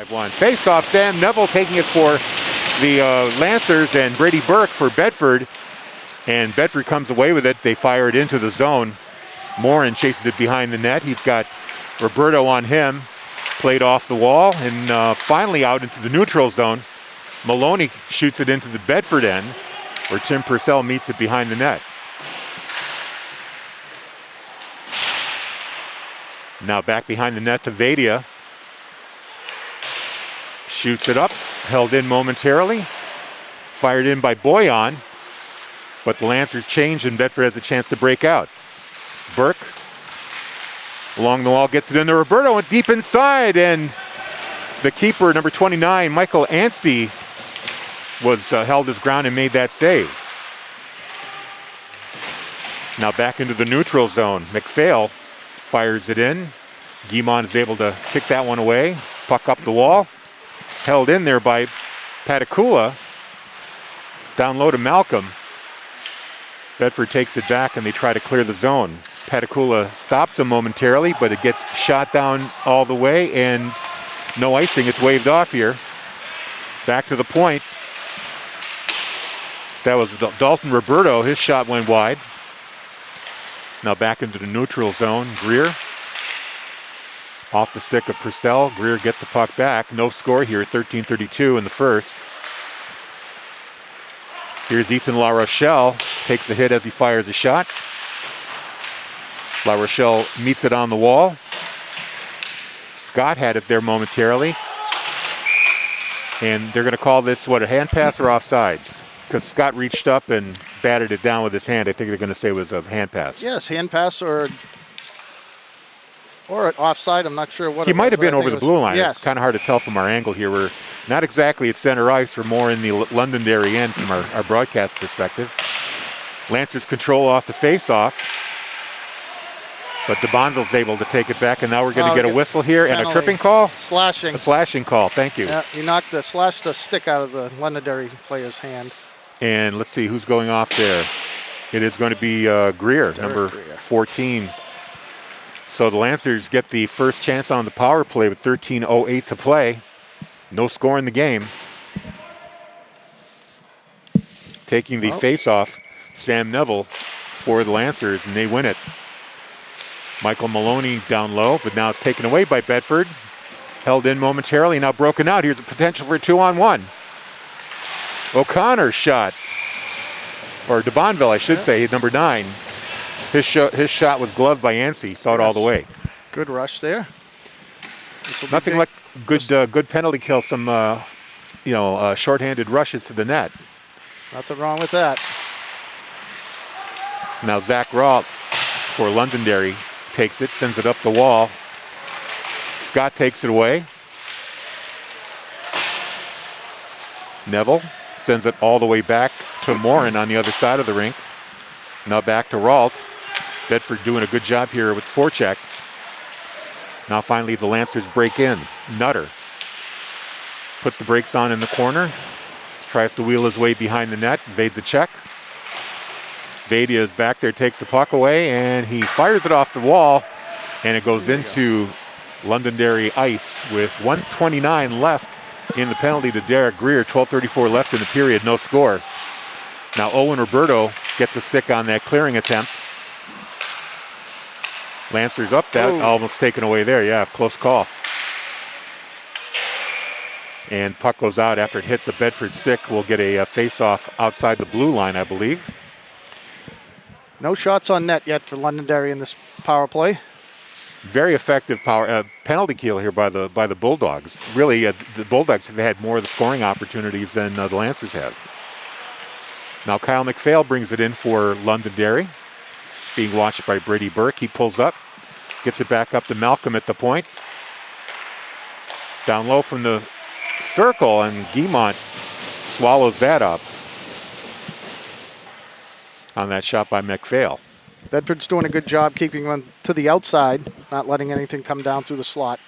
5-1. Face-off, Sam Neville taking it for the Lancers and Brady Burke for Bedford. And Bedford comes away with it. They fire it into the zone. Morin chases it behind the net. He's got Roberto on him. Played off the wall and finally out into the neutral zone. Maloney shoots it into the Bedford end where Tim Purcell meets it behind the net. Now back behind the net to Vadia. Shoots it up, held in momentarily. Fired in by Boyan. But the Lancers change and Bedford has a chance to break out. Burke along the wall gets it into Roberto and deep inside, and the keeper, number 29, Michael Anstey, was held his ground and made that save. Now back into the neutral zone. McPhail fires it in. Guimond is able to kick that one away. Puck up the wall. Held in there by Patakula. Down low to Malcolm. Bedford takes it back and they try to clear the zone. Patakula stops him momentarily, but it gets shot down all the way and no icing. It's waved off here. Back to the point. That was Dalton Roberto. His shot went wide. Now back into the neutral zone. Greer. Off the stick of Purcell. Greer gets the puck back. No score here. 13:32 in the first. Here's Ethan La Rochelle. Takes the hit as he fires a shot. La Rochelle meets it on the wall. Scott had it there momentarily. And they're going to call this, what, a hand pass or offsides? Because Scott reached up and batted it down with his hand. I think they're going to say it was a hand pass. Yes, hand pass or an offside. I'm not sure what he might have been over the blue line. Yes. It's kind of hard to tell from our angle here. We're not exactly at center ice. We're more in the Londonderry end from our broadcast perspective. Lancers control off the face-off. But DeBonville's able to take it back, and now we're going to get a whistle here and a tripping call? Slashing. A slashing call, thank you. Yeah, he slashed the stick out of the Londonderry player's hand. And let's see who's going off there. It is going to be Greer, number 14. So the Lancers get the first chance on the power play with 13:08 to play. No score in the game. Taking the face-off, Sam Neville for the Lancers, and they win it. Michael Maloney down low, but now it's taken away by Bedford. Held in momentarily, now broken out. Here's a potential for a 2-on-1. O'Connor's shot, or DeBonville, I should say, number 9. His shot was gloved by Yancey, saw it all the way. Good rush there. Nothing like good penalty kill, some shorthanded rushes to the net. Nothing wrong with that. Now Zach Raw for Londonderry takes it, sends it up the wall. Scott takes it away. Neville sends it all the way back to Morin on the other side of the rink. Now back to Ralt. Bedford doing a good job here with forecheck. Now finally the Lancers break in. Nutter puts the brakes on in the corner. Tries to wheel his way behind the net. Evades a check. Vadia is back there, takes the puck away, and he fires it off the wall, and it goes into Londonderry ice with 1:29 left in the penalty to Derek Greer. 12:34 left in the period, no score. Now Owen Roberto gets the stick on that clearing attempt. Lancers up that, almost taken away there. Yeah, close call. And puck goes out after it hits the Bedford stick. We'll get a face-off outside the blue line, I believe. No shots on net yet for Londonderry in this power play. Very effective penalty kill here by the Bulldogs. Really, the Bulldogs have had more of the scoring opportunities than the Lancers have. Now Kyle McPhail brings it in for Londonderry. Being watched by Brady Burke. He pulls up, gets it back up to Malcolm at the point. Down low from the circle, and Guimond swallows that up on that shot by McPhail. Bedford's doing a good job keeping them to the outside, not letting anything come down through the slot.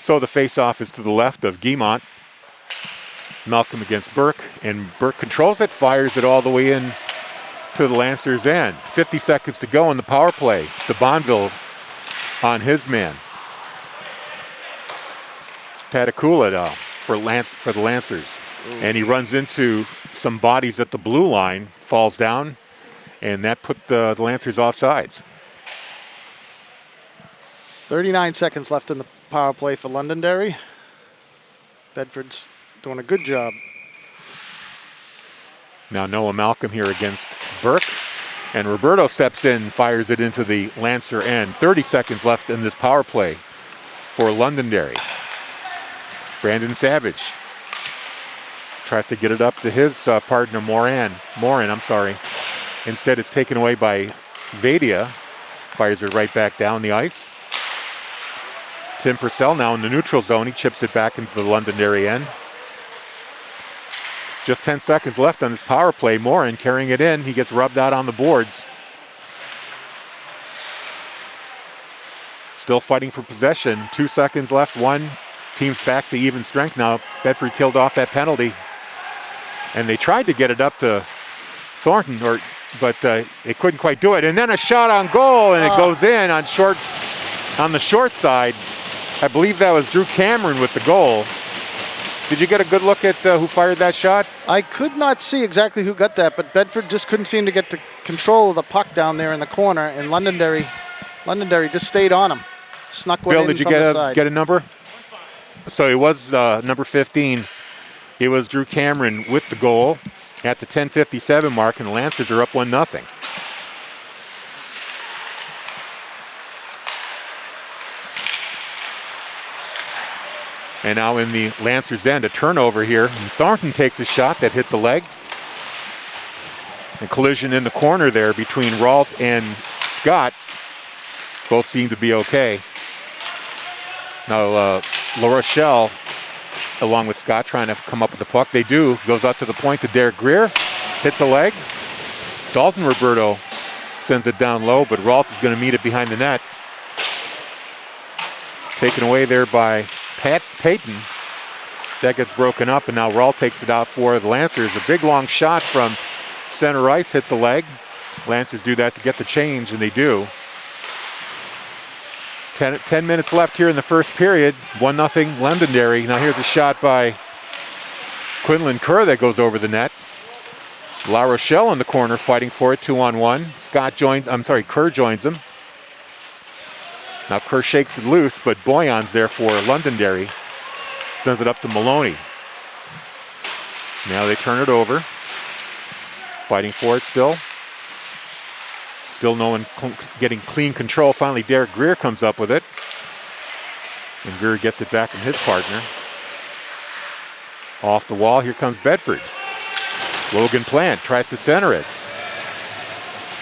So the face-off is to the left of Guimond. Malcolm against Burke, and Burke controls it, fires it all the way in to the Lancers' end. 50 seconds to go in the power play. DeBonville on his man. Patakula now for the Lancers. And he runs into some bodies at the blue line, falls down, and that put the Lancers offsides. 39 seconds left in the power play for Londonderry. Bedford's doing a good job. Now Noah Malcolm here against Burke. And Roberto steps in and fires it into the Lancer end. 30 seconds left in this power play for Londonderry. Brandon Savage tries to get it up to his partner Morin. Instead it's taken away by Vadia. Fires it right back down the ice. Tim Purcell now in the neutral zone. He chips it back into the Londonderry end. Just 10 seconds left on this power play. Morin carrying it in. He gets rubbed out on the boards. Still fighting for possession. 2 seconds left. One team's back to even strength now. Bedford killed off that penalty. And they tried to get it up to Thornton, but they couldn't quite do it. And then a shot on goal, and it goes in on the short side. I believe that was Drew Cameron with the goal. Did you get a good look at who fired that shot? I could not see exactly who got that, but Bedford just couldn't seem to get to control of the puck down there in the corner, and Londonderry just stayed on him. Snuck one Bill, in did you from the side. get a number? So it was number 15. It was Drew Cameron with the goal at the 10:57 mark, and the Lancers are up 1-0. And now in the Lancers' end, a turnover here. And Thornton takes a shot that hits a leg. A collision in the corner there between Ralt and Scott. Both seem to be okay. Now La Rochelle, along with Scott, trying to come up with the puck. They do. Goes out to the point to Derek Greer. Hits a leg. Dalton Roberto sends it down low, but Ralt is going to meet it behind the net. Taken away there by Pat Payton. That gets broken up, and now Ralt takes it out for the Lancers. A big long shot from center ice hits a leg. Lancers do that to get the change, and they do. 10 minutes left here in the first period. 1-0 Londonderry. Now here's a shot by Quinlan Kerr that goes over the net. La Rochelle in the corner fighting for it, 2-on-1. Kerr joins him. Now Kerr shakes it loose, but Boyan's there for Londonderry. Sends it up to Maloney. Now they turn it over. Fighting for it still. Still no one getting clean control. Finally Derek Greer comes up with it. And Greer gets it back from his partner. Off the wall, here comes Bedford. Logan Plant tries to center it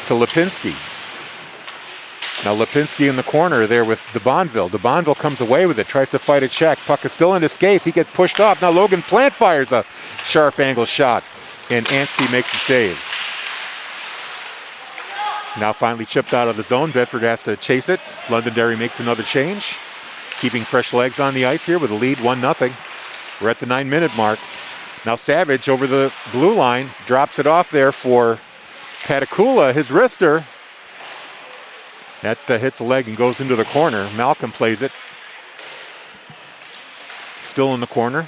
to Lipinski. Now Lipinski in the corner there with DeBonville. DeBonville comes away with it, tries to fight a check. Puck is still in his skates. He gets pushed off. Now Logan Plant fires a sharp angle shot, and Anstey makes the save. Now finally chipped out of the zone. Bedford has to chase it. Londonderry makes another change. Keeping fresh legs on the ice here with a lead, 1-0. We're at the 9-minute mark. Now Savage over the blue line, drops it off there for Patakula, his wrister. That hits a leg and goes into the corner. Malcolm plays it. Still in the corner.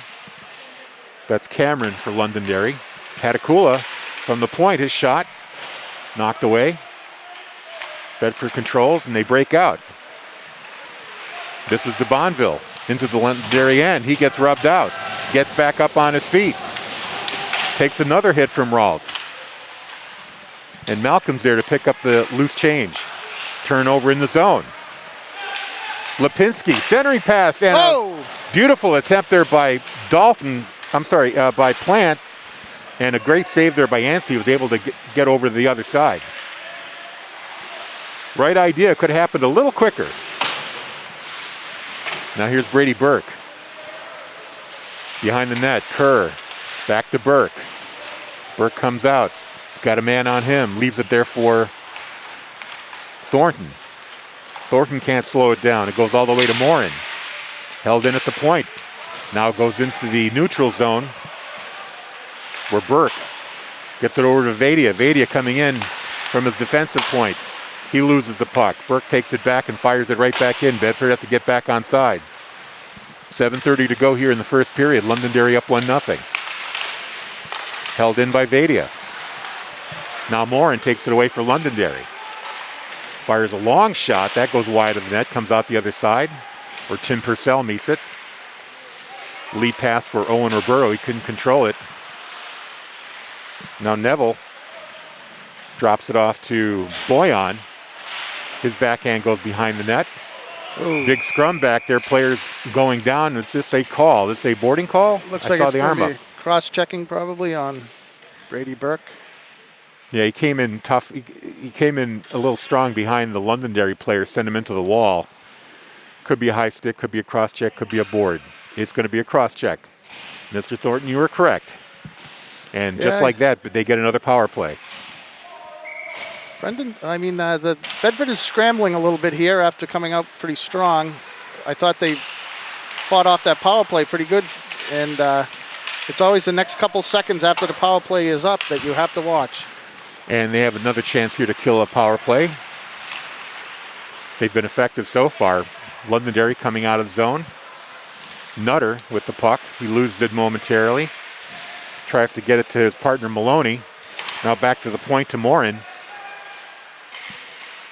That's Cameron for Londonderry. Patakula from the point, his shot knocked away. Bedford controls and they break out. This is DeBonville into the Londonderry end. He gets rubbed out. Gets back up on his feet. Takes another hit from Ralt. And Malcolm's there to pick up the loose change. Turnover in the zone. Lipinski, centering pass, and a beautiful attempt there by by Plant, and a great save there by Yancey, who was able to get over to the other side. Right idea, could have happened a little quicker. Now here's Brady Burke. Behind the net, Kerr, back to Burke. Burke comes out, got a man on him, leaves it there for Thornton. Thornton can't slow it down. It goes all the way to Morin. Held in at the point. Now goes into the neutral zone where Burke gets it over to Vadia. Vadia coming in from his defensive point. He loses the puck. Burke takes it back and fires it right back in. Bedford has to get back on side. 7:30 to go here in the first period. Londonderry up 1-0. Held in by Vadia. Now Morin takes it away for Londonderry. Fires a long shot. That goes wide of the net. Comes out the other side where Tim Purcell meets it. Lead pass for Owen Roberto. He couldn't control it. Now Neville drops it off to Boyan. His backhand goes behind the net. Ooh. Big scrum back there. Players going down. Is this a call? Is this a boarding call? Looks I like saw it's the going arm to up. be cross-checking probably on Brady Burke. Yeah, he came in tough. He came in a little strong behind the Londonderry player, sent him into the wall. Could be a high stick, could be a cross check, could be a board. It's going to be a cross check. Mr. Thornton, you were correct. And just like that, but they get another power play. Brendan, the Bedford is scrambling a little bit here after coming out pretty strong. I thought they fought off that power play pretty good, and it's always the next couple seconds after the power play is up that you have to watch. And they have another chance here to kill a power play. They've been effective so far. Londonderry coming out of the zone. Nutter with the puck. He loses it momentarily. Tries to get it to his partner Maloney. Now back to the point to Morin.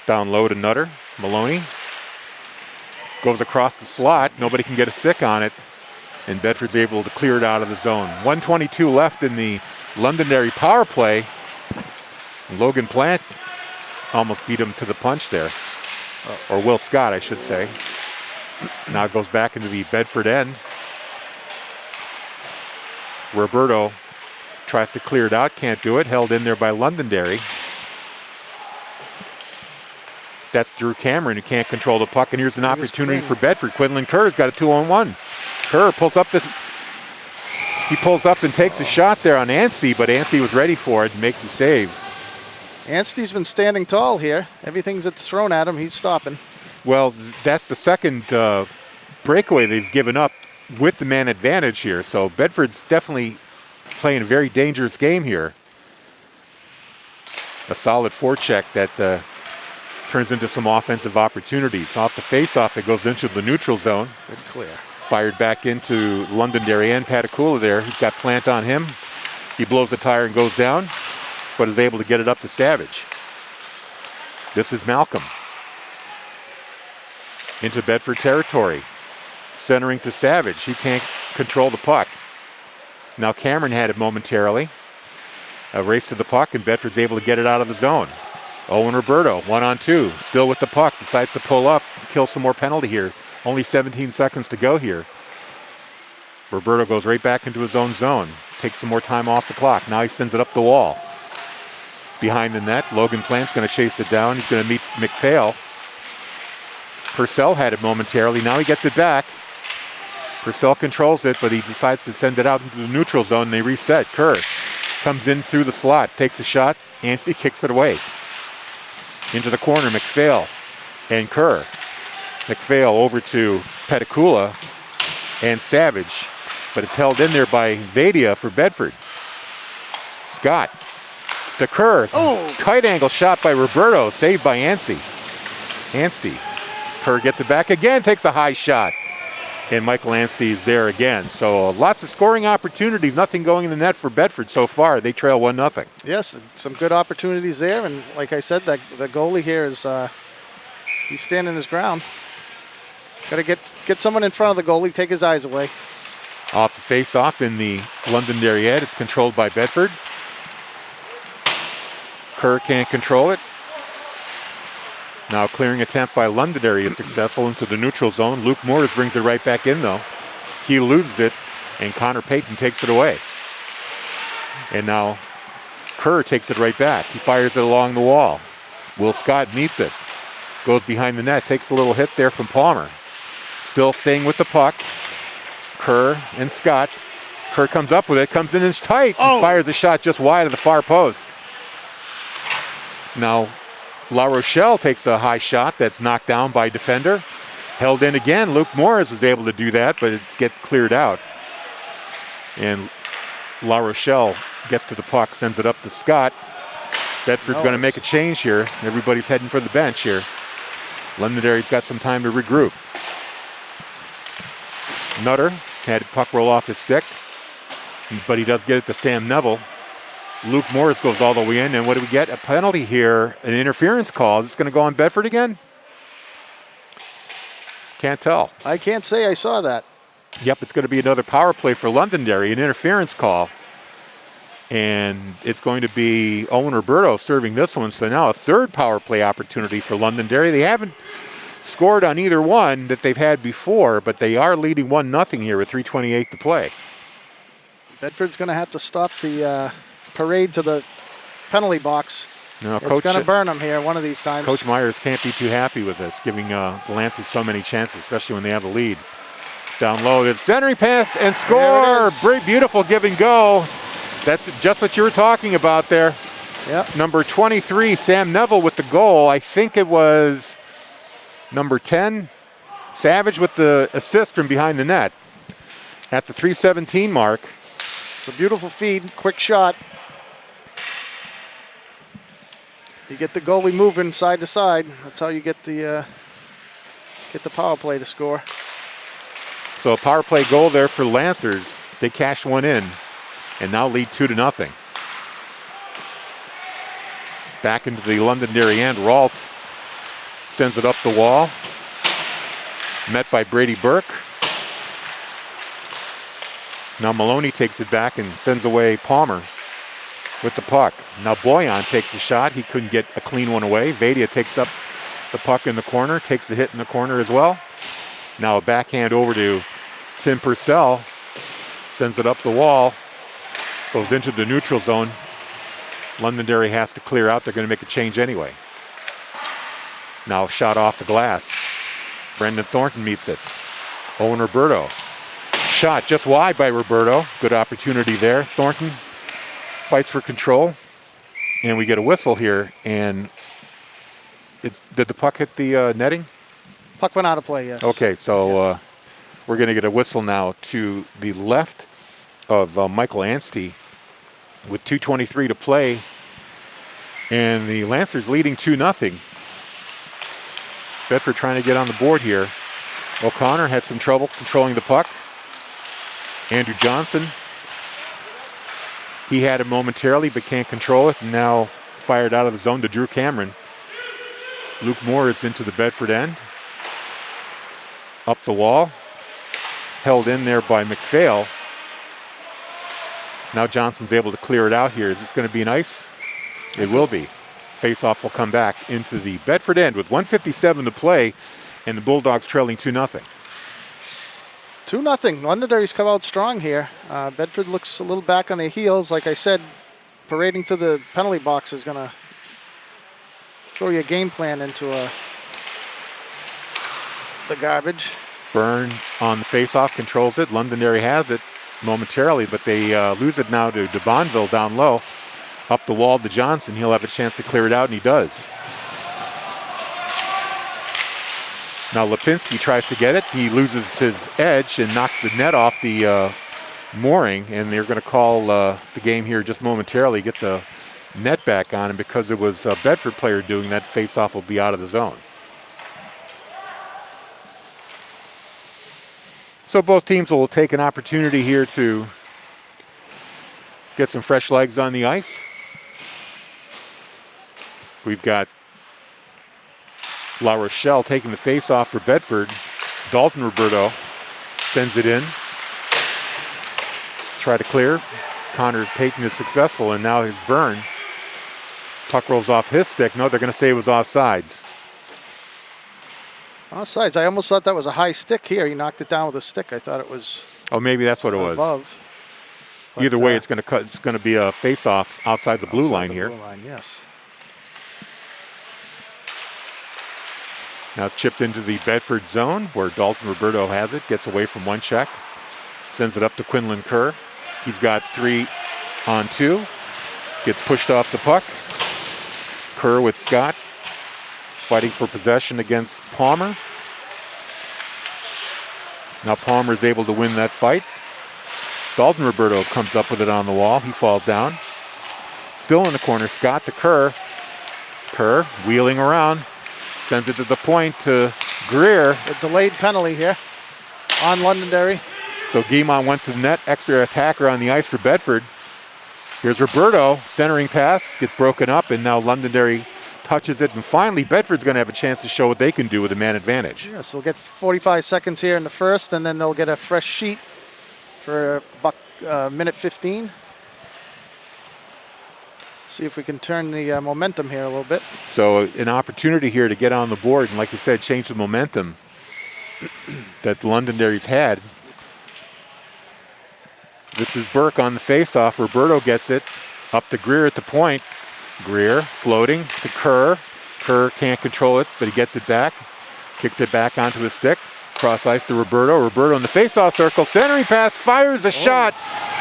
Down low to Nutter. Maloney goes across the slot. Nobody can get a stick on it. And Bedford's able to clear it out of the zone. 1:22 left in the Londonderry power play. Logan Plant almost beat him to the punch there. Or Will Scott, I should say. Now it goes back into the Bedford end. Roberto tries to clear it out, can't do it. Held in there by Londonderry. That's Drew Cameron who can't control the puck, and here's an opportunity for Bedford. Quinlan Kerr's got a 2-on-1. Kerr pulls up and takes a shot there on Anstey, but Anstey was ready for it and makes the save. Anstey's been standing tall here. Everything's that's thrown at him, he's stopping. Well, that's the second breakaway they've given up with the man advantage here. So Bedford's definitely playing a very dangerous game here. A solid forecheck that turns into some offensive opportunities. Off the face-off, it goes into the neutral zone. Good clear. Fired back into Londonderry and Patakula there. He's got Plant on him. He blows the tire and goes down, but is able to get it up to Savage. This is Malcolm. Into Bedford territory. Centering to Savage. He can't control the puck. Now Cameron had it momentarily. A race to the puck, and Bedford's able to get it out of the zone. Owen Roberto, 1-on-2, still with the puck, decides to pull up, kill some more penalty here. Only 17 seconds to go here. Roberto goes right back into his own zone. Takes some more time off the clock. Now he sends it up the wall. Behind the net, Logan Plant's going to chase it down. He's going to meet McPhail. Purcell had it momentarily. Now he gets it back. Purcell controls it, but he decides to send it out into the neutral zone, and they reset. Kerr comes in through the slot, takes a shot. Anstey kicks it away. Into the corner, McPhail and Kerr. McPhail over to Patakula and Savage, but it's held in there by Vadia for Bedford. Scott to Kerr. Oh. Tight angle shot by Roberto, saved by Anstey. Kerr gets it back again, takes a high shot. And Michael Anstey is there again. So lots of scoring opportunities, nothing going in the net for Bedford so far. They trail 1-0. Yes, some good opportunities there. And like I said, the goalie here is he's standing his ground. Got to get someone in front of the goalie, take his eyes away. Off the face-off in the Londonderry end. It's controlled by Bedford. Kerr can't control it. Now clearing attempt by Londonderry is successful into the neutral zone. Luke Moores brings it right back in though. He loses it and Connor Payton takes it away. And now Kerr takes it right back. He fires it along the wall. Will Scott meets it. Goes behind the net, takes a little hit there from Palmer. Still staying with the puck. Kerr and Scott. Kerr comes up with it, comes in and tight, and fires a shot just wide of the far post. Now La Rochelle takes a high shot that's knocked down by defender. Held in again. Luke Morris was able to do that, but it gets cleared out. And La Rochelle gets to the puck, sends it up to Scott. Bedford's going to make a change here. Everybody's heading for the bench here. Londonderry's got some time to regroup. Nutter had puck roll off his stick, but he does get it to Sam Neville. Luke Morris goes all the way in, and what do we get? A penalty here, an interference call. Is this going to go on Bedford again? Can't tell. I can't say I saw that. Yep, it's going to be another power play for Londonderry, an interference call. And it's going to be Owen Roberto serving this one. So now a third power play opportunity for Londonderry. They haven't scored on either one that they've had before, but they are leading 1-0 here with 3:28 to play. Bedford's going to have to stop the parade to the penalty box. No, it's going to burn them here one of these times. Coach Myers can't be too happy with this, giving the Lancers so many chances, especially when they have the lead. Down low, it's centering pass and score. Great, beautiful give and go. That's just what you were talking about there. Yep. Number 23, Sam Neville with the goal. I think it was number 10, Savage with the assist from behind the net at the 3:17 mark. It's a beautiful feed, quick shot. You get the goalie moving side to side. That's how you get the power play to score. So a power play goal there for Lancers. They cash one in and now lead 2-0. Back into the Londonderry end. Ralt sends it up the wall. Met by Brady Burke. Now Maloney takes it back and sends away Palmer with the puck. Now Boyan takes the shot. He couldn't get a clean one away. Vadia takes up the puck in the corner, takes the hit in the corner as well. Now a backhand over to Tim Purcell. Sends it up the wall. Goes into the neutral zone. Londonderry has to clear out. They're going to make a change anyway. Now shot off the glass. Brendan Thornton meets it. Owen Roberto. Shot just wide by Roberto. Good opportunity there. Thornton fights for control. And we get a whistle here. And did the puck hit the netting? Puck went out of play, yes. Okay, so we're going to get a whistle now to the left of Michael Anstey with 2:23 to play. And the Lancers leading 2-0. Bedford trying to get on the board here. O'Connor had some trouble controlling the puck. Andrew Johnson, he had it momentarily but can't control it, and now fired out of the zone to Drew Cameron. Luke Moore is into the Bedford end. Up the wall. Held in there by McPhail. Now Johnson's able to clear it out here. Is this going to be an ice? It will be. Face-off will come back into the Bedford end with 1:57 to play, and the Bulldogs trailing 2-0. 2-0. Londonderry's come out strong here. Bedford looks a little back on their heels. Like I said, parading to the penalty box is going to throw your game plan into the garbage. Byrne on the face-off controls it. Londonderry has it momentarily, but they lose it now to de Bonville down low. Up the wall to Johnson. He'll have a chance to clear it out, and he does. Now Lipinski tries to get it. He loses his edge and knocks the net off the mooring, and they're going to call the game here just momentarily, get the net back on, and because it was a Bedford player doing that, face-off will be out of the zone. So both teams will take an opportunity here to get some fresh legs on the ice. We've got La Rochelle taking the face-off for Bedford. Dalton Roberto sends it in. Try to clear. Connor Payton is successful, and now his Byrne. Puck rolls off his stick. No, they're going to say it was offsides. Offsides. I almost thought that was a high stick here. He knocked it down with a stick. I thought it was. Oh, maybe that's what it was. Above. But, either way, it's going to be a face-off outside the blue line here. Blue line, yes. Now it's chipped into the Bedford zone where Dalton Roberto has it. Gets away from one check. Sends it up to Quinlan Kerr. He's got 3-on-2. Gets pushed off the puck. Kerr with Scott. Fighting for possession against Palmer. Now Palmer is able to win that fight. Dalton Roberto comes up with it on the wall. He falls down. Still in the corner. Scott to Kerr. Kerr wheeling around. Sends it to the point to Greer. A delayed penalty here on Londonderry. So Guimont went to the net, extra attacker on the ice for Bedford. Here's Roberto, centering pass, gets broken up, and now Londonderry touches it. And finally, Bedford's going to have a chance to show what they can do with a man advantage. Yes, they'll get 45 seconds here in the first, and then they'll get a fresh sheet for minute 15. See if we can turn the momentum here a little bit. So an opportunity here to get on the board, and like you said, change the momentum that Londonderry's had. This is Burke on the faceoff. Roberto gets it up to Greer at the point. Greer floating to Kerr. Kerr can't control it, but he gets it back. Kicks it back onto his stick. Cross ice to Roberto. Roberto in the faceoff circle. Centering pass, fires a shot.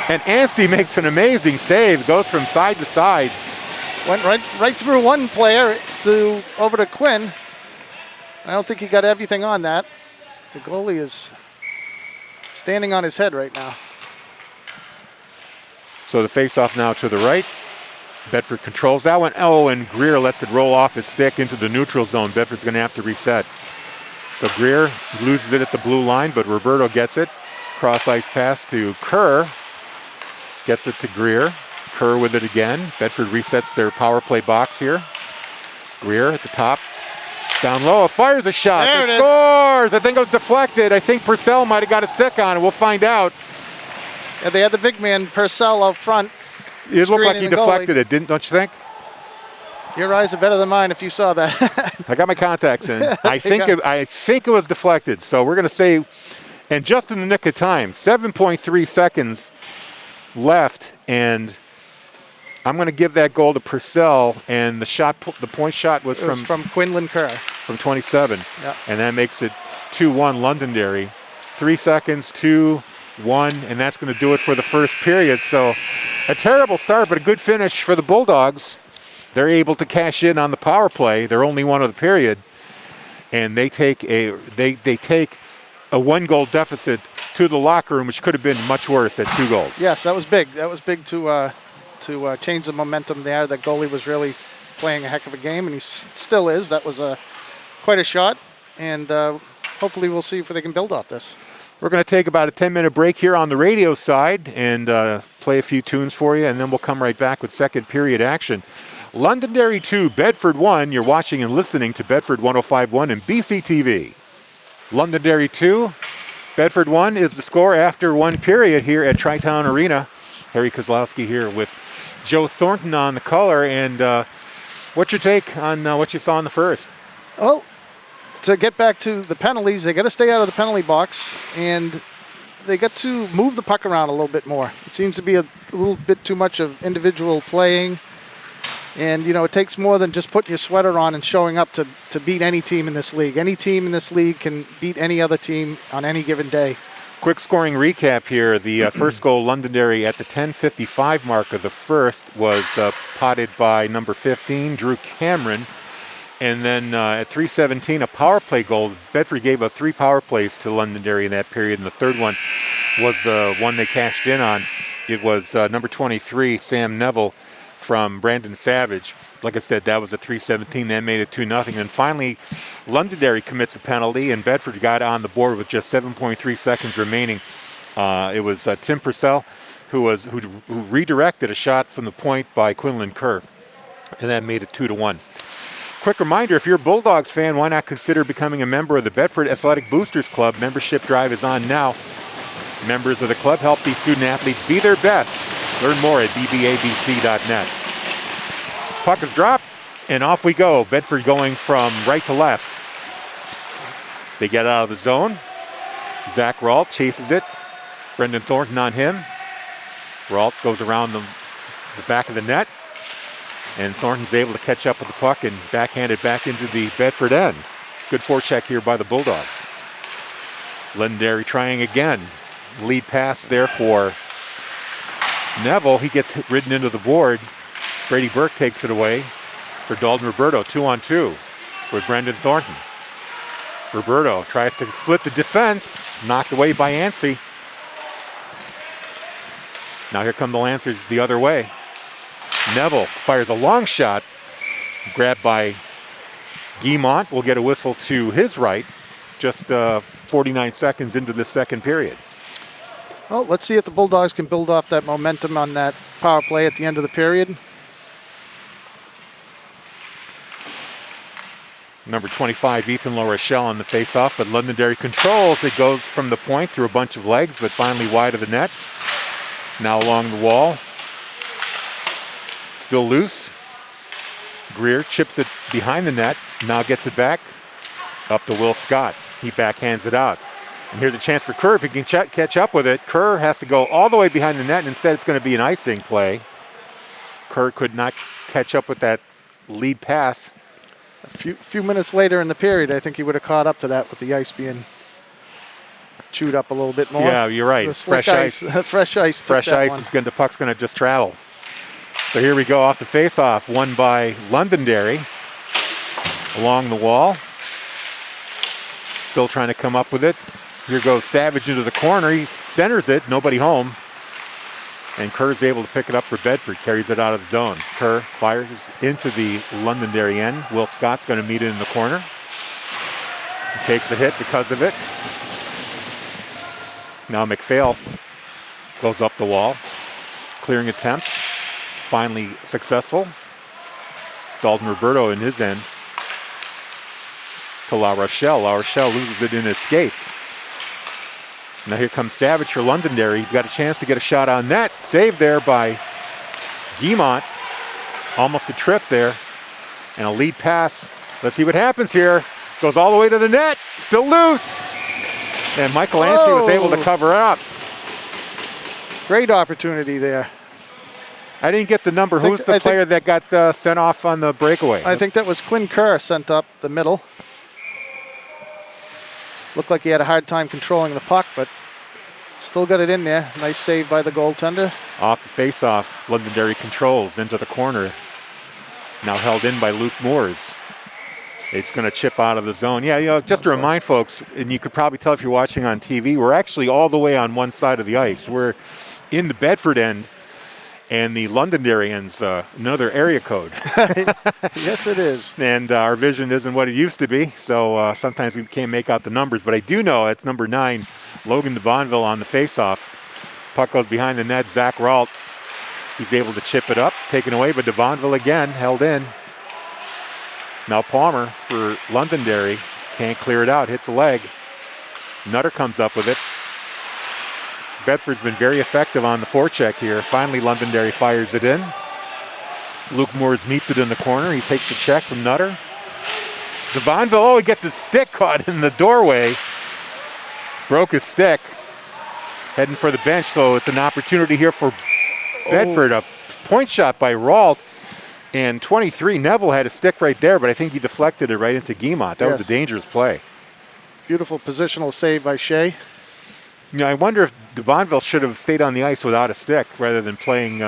And Anstey makes an amazing save. Goes from side to side. Went right through one player over to Quinn. I don't think he got everything on that. The goalie is standing on his head right now. So the faceoff now to the right. Bedford controls that one. Oh, and Greer lets it roll off his stick into the neutral zone. Bedford's going to have to reset. So Greer loses it at the blue line, but Roberto gets it. Cross ice pass to Kerr. Gets it to Greer. Kerr with it again. Bedford resets their power play box here. Greer at the top. Down low, fires a shot. There it scores! I think it was deflected. I think Purcell might have got a stick on it. We'll find out. Yeah, they had the big man, Purcell, out front. It looked like he deflected it, don't you think? Your eyes are better than mine if you saw that. I got my contacts in. I think it was deflected. So we're going to say, and just in the nick of time, 7.3 seconds left, and I'm going to give that goal to Purcell, and the point shot was from Quinlan Kerr. From 27. Yeah. And that makes it 2-1 Londonderry. 3 seconds, 2-1, and that's going to do it for the first period. So a terrible start, but a good finish for the Bulldogs. They're able to cash in on the power play. They're only one of the period, and they take a 1-goal deficit to the locker room, which could have been much worse at 2 goals. Yes, that was big. That was big to change the momentum there. The goalie was really playing a heck of a game, and he still is. That was quite a shot, and hopefully we'll see if they can build off this. We're going to take about a 10-minute break here on the radio side and play a few tunes for you, and then we'll come right back with second period action. Londonderry 2, Bedford 1. You're watching and listening to Bedford 105.1 and BCTV. Londonderry 2, Bedford 1 is the score after 1 period here at Tri-Town Arena. Harry Kozlowski here with Joe Thornton on the color. And what's your take on what you saw in the first? Well, to get back to the penalties, they got to stay out of the penalty box, and they got to move the puck around a little bit more. It seems to be a little bit too much of individual playing. And, it takes more than just putting your sweater on and showing up to beat any team in this league. Any team in this league can beat any other team on any given day. Quick scoring recap here. The first goal, Londonderry, at the 10:55 mark of the first was potted by number 15, Drew Cameron. And then at 3:17, a power play goal. Bedford gave up 3 power plays to Londonderry in that period, and the third one was the one they cashed in on. It was number 23, Sam Neville, from Brandon Savage. Like I said, that was at 3:17. That made it 2-0. And finally, Londonderry commits a penalty, and Bedford got on the board with just 7.3 seconds remaining. It was Tim Purcell who redirected a shot from the point by Quinlan Kerr, and that made it 2-1. Quick reminder, if you're a Bulldogs fan, why not consider becoming a member of the Bedford Athletic Boosters Club? Membership drive is on now. Members of the club help these student athletes be their best. Learn more at bbabc.net. Puck is dropped, and off we go. Bedford going from right to left. They get out of the zone. Zach Ralt chases it. Brendan Thornton on him. Ralt goes around the back of the net, and Thornton's able to catch up with the puck and backhand it back into the Bedford end. Good forecheck here by the Bulldogs. Londonderry trying again. Lead pass there for Neville. He gets ridden into the board. Brady Burke takes it away for Dalton Roberto. 2-on-2 with Brendan Thornton. Roberto tries to split the defense. Knocked away by Yancey. Now here come the Lancers the other way. Neville fires a long shot. Grabbed by Guimont. Will get a whistle to his right. Just 49 seconds into the second period. Well, let's see if the Bulldogs can build off that momentum on that power play at the end of the period. Number 25, Ethan La Rochelle on the faceoff, but Londonderry controls. It goes from the point through a bunch of legs, but finally wide of the net. Now along the wall. Still loose. Greer chips it behind the net, now gets it back. Up to Will Scott. He backhands it out. And here's a chance for Kerr if he can catch up with it. Kerr has to go all the way behind the net, and instead it's going to be an icing play. Kerr could not catch up with that lead pass. A few minutes later in the period, I think he would have caught up to that with the ice being chewed up a little bit more. Yeah, you're right. Fresh ice. Fresh ice. Fresh ice. The puck's going to just travel. So here we go off the face-off, won by Londonderry. Along the wall. Still trying to come up with it. Here goes Savage into the corner. He centers it. Nobody home. And Kerr's able to pick it up for Bedford. Carries it out of the zone. Kerr fires into the Londonderry end. Will Scott's going to meet it in the corner. He takes the hit because of it. Now McPhail goes up the wall. Clearing attempt. Finally successful. Dalton Roberto in his end. To La Rochelle. La Rochelle loses it in his skates. Now here comes Savage for Londonderry. He's got a chance to get a shot on net. Saved there by Guimont. Almost a trip there. And a lead pass. Let's see what happens here. Goes all the way to the net. Still loose. And Michael Anstey was able to cover it up. Great opportunity there. I didn't get the number. Who's the player that got sent off on the breakaway? I think that was Quinn Kerr sent up the middle. Looked like he had a hard time controlling the puck, but still got it in there. Nice save by the goaltender. Off the face-off, Londonderry controls into the corner. Now held in by Luke Moores. It's going to chip out of the zone. Yeah, just to remind folks, and you could probably tell if you're watching on TV, we're actually all the way on one side of the ice. We're in the Bedford end, and the Londonderry end's another area code. Yes, it is. And our vision isn't what it used to be, so sometimes we can't make out the numbers. But I do know it's number 9, Logan DeBonville on the faceoff. Puck goes behind the net. Zach Ralt, he's able to chip it up, taken away, but DeBonville again held in. Now Palmer for Londonderry can't clear it out, hits a leg. Nutter comes up with it. Bedford's been very effective on the forecheck here. Finally, Londonderry fires it in. Luke Moores meets it in the corner. He takes the check from Nutter. DeBonville, he gets his stick caught in the doorway. Broke his stick. Heading for the bench, so it's an opportunity here for Bedford. A point shot by Ralt. And 23, Neville had a stick right there, but I think he deflected it right into Guimont. That was a dangerous play. Beautiful positional save by Shea. I wonder if DeBonville should have stayed on the ice without a stick rather than playing,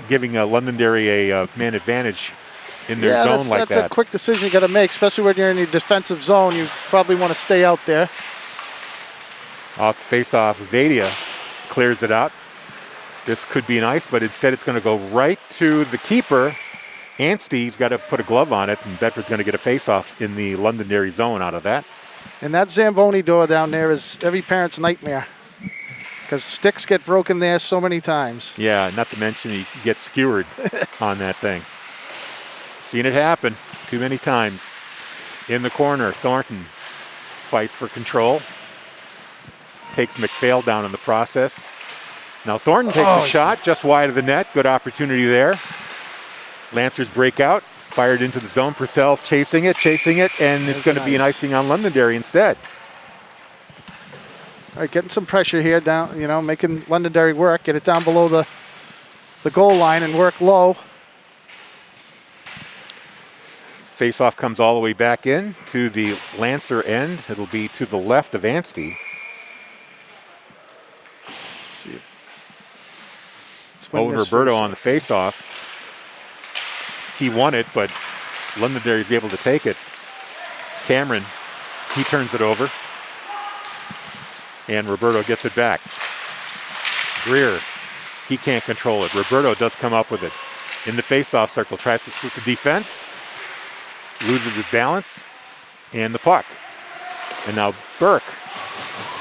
giving Londonderry a man advantage in their zone like that. That's a quick decision you got to make, especially when you're in your defensive zone. You probably want to stay out there. Off the face-off, Vadia clears it out. This could be an ice, but instead it's going to go right to the keeper. Anstey's got to put a glove on it, and Bedford's going to get a face-off in the Londonderry zone out of that. And that Zamboni door down there is every parent's nightmare because sticks get broken there so many times. Yeah, not to mention he gets skewered on that thing. Seen it happen too many times. In the corner, Thornton fights for control. Takes McPhail down in the process. Now Thornton takes a shot just wide of the net. Good opportunity there. Lancers break out. Fired into the zone. Purcell's chasing it, and it's going to be an icing on Londonderry instead. All right, getting some pressure here down, making Londonderry work. Get it down below the goal line and work low. Face-off comes all the way back in to the Lancer end. It'll be to the left of Anstey. Let's see. Owen Roberto on the face-off. He won it, but Londonderry's able to take it. Cameron, he turns it over. And Roberto gets it back. Greer, he can't control it. Roberto does come up with it. In the face-off circle, tries to split the defense. Loses his balance and the puck. And now Burke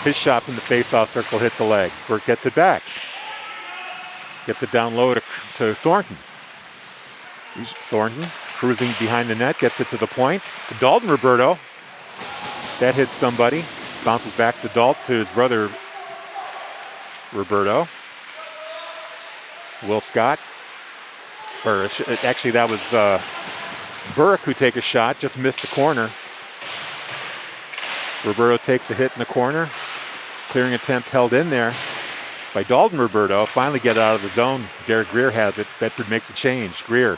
His shot from the face-off circle hits a leg. Burke gets it back. Gets it down low to Thornton. Thornton cruising behind the net, gets it to the point. To Dalton Roberto. That hits somebody. Bounces back to Dalton, to his brother Roberto. Will Scott. Or actually that was Burke who take a shot, just missed the corner. Roberto takes a hit in the corner. Clearing attempt held in there by Dalton Roberto. Finally get out of the zone. Derek Greer has it. Bedford makes a change. Greer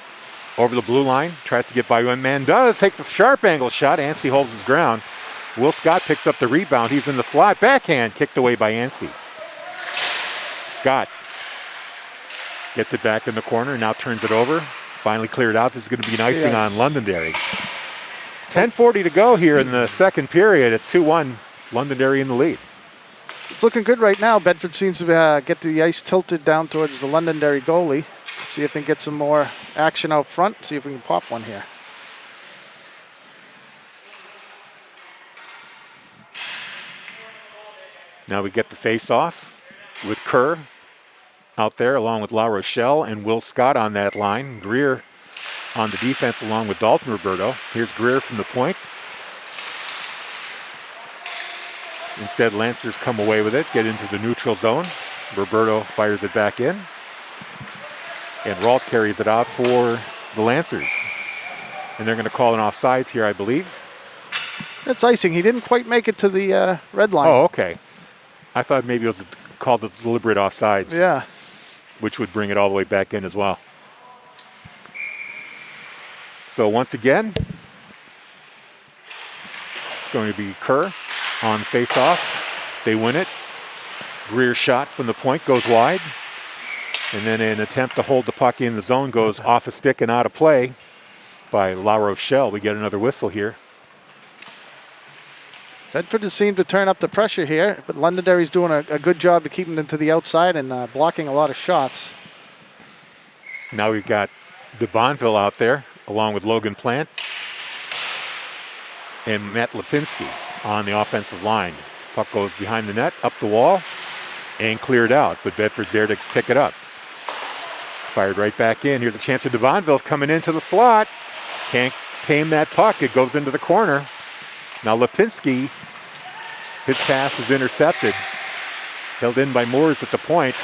over the blue line. Tries to get by one man. Does. Takes a sharp angle shot. Anstey holds his ground. Will Scott picks up the rebound. He's in the slot. Backhand kicked away by Anstey. Scott gets it back in the corner. Now turns it over. Finally cleared out. This is going to be an icing on Londonderry. 10:40 to go here in the second period. It's 2-1. Londonderry in the lead. It's looking good right now. Bedford seems to get the ice tilted down towards the Londonderry goalie. See if they can get some more action out front. See if we can pop one here. Now we get the face-off with Kerr out there along with La Rochelle and Will Scott on that line. Greer on the defense along with Dalton Roberto. Here's Greer from the point. Instead, Lancers come away with it, get into the neutral zone. Roberto fires it back in. And Ralt carries it out for the Lancers. And they're going to call an offsides here, I believe. That's icing. He didn't quite make it to the red line. Oh, okay. I thought maybe it was called a deliberate offsides. Yeah. Which would bring it all the way back in as well. So once again, it's going to be Kerr on face-off. They win it. Greer's shot from the point goes wide. And then an attempt to hold the puck in the zone goes off a stick and out of play by La Rochelle. We get another whistle here. Bedford has seemed to turn up the pressure here, but Londonderry's doing a good job of keeping them to the outside and blocking a lot of shots. Now we've got de Bonville out there, along with Logan Plant and Matt Lipinski on the offensive line. Puck goes behind the net, up the wall, and cleared out, but Bedford's there to pick it up. Fired right back in. Here's a chance for de Bonville coming into the slot. Can't tame that puck. It goes into the corner. Now Lipinski, his pass is intercepted. Held in by Moores at the point.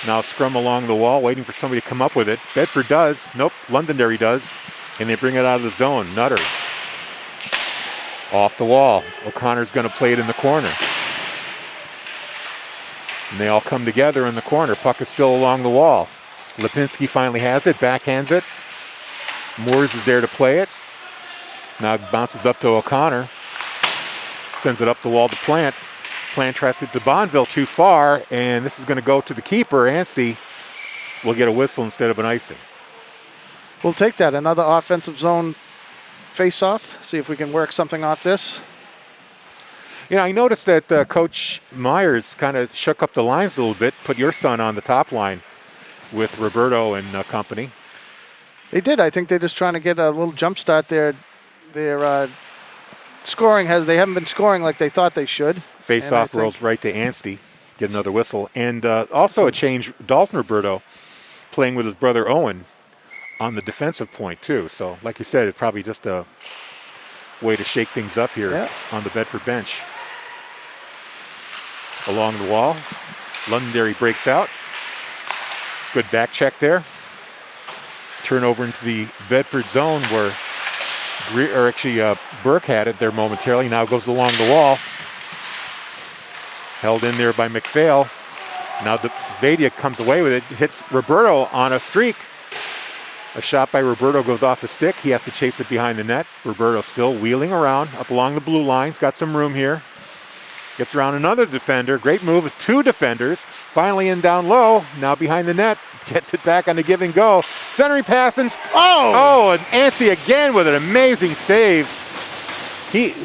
Now scrum along the wall, waiting for somebody to come up with it. Bedford does. Nope, Londonderry does. And they bring it out of the zone. Nutter. Off the wall. O'Connor's going to play it in the corner. And they all come together in the corner. Puck is still along the wall. Lipinski finally has it, backhands it. Moores is there to play it. Now it bounces up to O'Connor. Sends it up the wall to Plant. Plant tries to de Bonville too far, and this is going to go to the keeper. Anstey will get a whistle instead of an icing. We'll take that. Another offensive zone face-off. See if we can work something off this. You know, I noticed that Coach Myers kind of shook up the lines a little bit, put your son on the top line with Roberto and company. They did. I think they're just trying to get a little jump start there. Their scoring they haven't been scoring like they thought they should. Face-off rolls right to Anstey. Get another whistle. And also a change, Dalton Roberto playing with his brother Owen on the defensive point too. So like you said, it's probably just a way to shake things up here on the Bedford bench. Along the wall, Londonderry breaks out. Good back check there. Turnover into the Bedford zone where Burke had it there momentarily. Now goes along the wall. Held in there by McPhail. Now Vadia comes away with it. Hits Roberto on a streak. A shot by Roberto goes off the stick. He has to chase it behind the net. Roberto still wheeling around up along the blue line. He's got some room here. Gets around another defender. Great move with two defenders. Finally in down low. Now behind the net. Gets it back on the give and go. Centering pass and and Anstey again with an amazing save.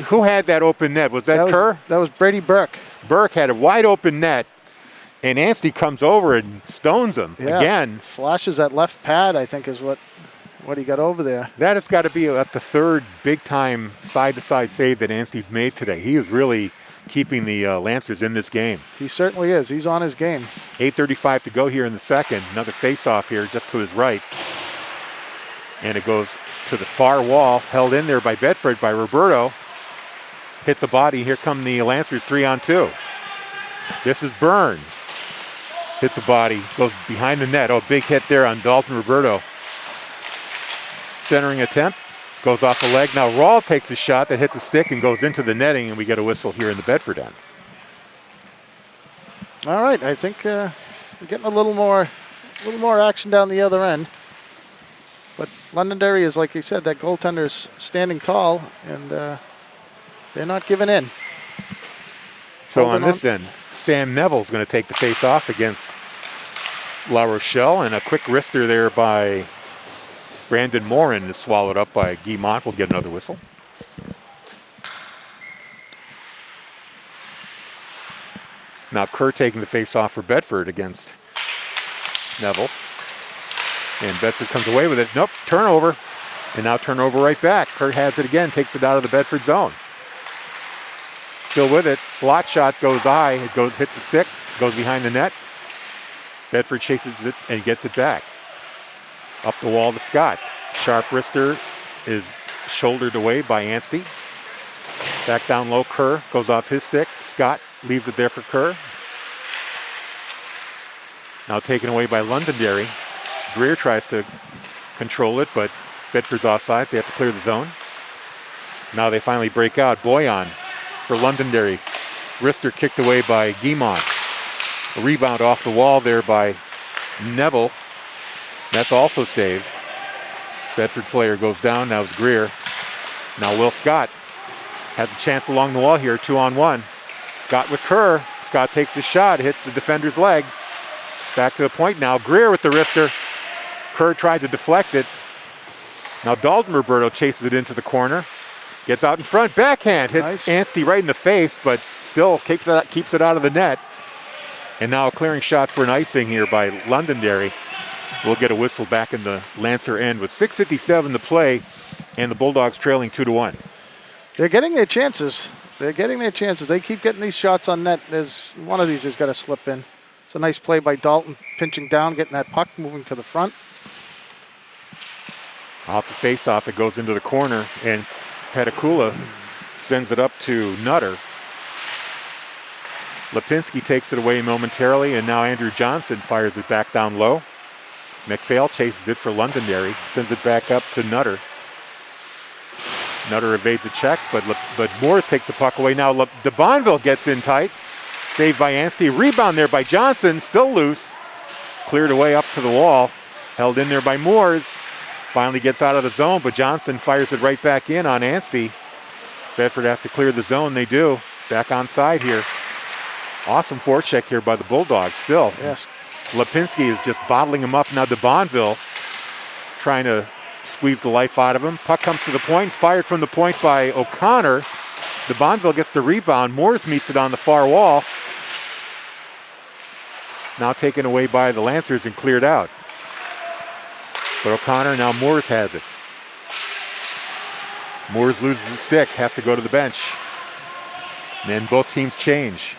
Who had that open net? Was that Kerr? That was Brady Burke. Burke had a wide open net, and Anstey comes over and stones him again. Flashes that left pad, I think, is what he got over there. That has got to be at the third big-time side-to-side save that Anstey's made today. He is really keeping the Lancers in this game. He certainly is. He's on his game. 8:35 to go here in the second. Another face-off here just to his right. And it goes to the far wall, held in there by Bedford, by Roberto. Hits the body. Here come the Lancers 3-on-2. This is Byrne. Hits the body, goes behind the net. Oh, big hit there on Dalton Roberto. Centering attempt, goes off the leg. Now Rawl takes a shot that hits the stick and goes into the netting, and we get a whistle here in the Bedford end. All right, I think we're getting a little more action down the other end. But Londonderry is, like you said, that goaltender's standing tall, and they're not giving in. So on this end, Sam Neville's going to take the face off against La Rochelle, and a quick wrister there by Brandon Morin is swallowed up by Guy Mont. Will get another whistle. Now Kerr taking the face off for Bedford against Neville. And Bedford comes away with it. Nope, turnover. And now turnover right back. Kerr has it again, takes it out of the Bedford zone. Still with it. Slot shot goes high. It goes, hits the stick, goes behind the net. Bedford chases it and gets it back. Up the wall to Scott. Sharp wrister is shouldered away by Anstey. Back down low, Kerr goes off his stick. Scott leaves it there for Kerr. Now taken away by Londonderry. Greer tries to control it, but Bedford's offside, so they have to clear the zone. Now they finally break out. Boyan for Londonderry. Wrister kicked away by Guimont. A rebound off the wall there by Neville. That's also saved. Bedford player goes down. Now it's Greer. Now Will Scott has a chance along the wall here. 2-on-1. Scott with Kerr. Scott takes the shot. Hits the defender's leg. Back to the point now. Greer with the wrister. Kerr tried to deflect it. Now Dalton Roberto chases it into the corner. Gets out in front. Backhand. Hits Nice. Anstey right in the face, but still keeps it out of the net. And now a clearing shot for an icing here by Londonderry. We'll get a whistle back in the Lancer end with 6:57 to play, and the Bulldogs trailing 2-1. They're getting their chances. They keep getting these shots on net. There's one of these has got to slip in. It's a nice play by Dalton, pinching down, getting that puck, moving to the front. Off the face-off, it goes into the corner, and Petakula sends it up to Nutter. Lipinski takes it away momentarily, and now Andrew Johnson fires it back down low. McPhail chases it for Londonderry, sends it back up to Nutter. Nutter evades a check, but Moores takes the puck away. Now De Bonville gets in tight. Saved by Anstey. Rebound there by Johnson, still loose. Cleared away up to the wall. Held in there by Moores. Finally gets out of the zone, but Johnson fires it right back in on Anstey. Bedford have to clear the zone. They do. Back on side here. Awesome forecheck here by the Bulldogs still. Yes. Lipinski is just bottling him up. Now De Bonville trying to squeeze the life out of him. Puck comes to the point. Fired from the point by O'Connor. De Bonville gets the rebound. Moores meets it on the far wall. Now taken away by the Lancers and cleared out. But O'Connor, now Moores has it. Moores loses the stick, have to go to the bench. And then both teams change.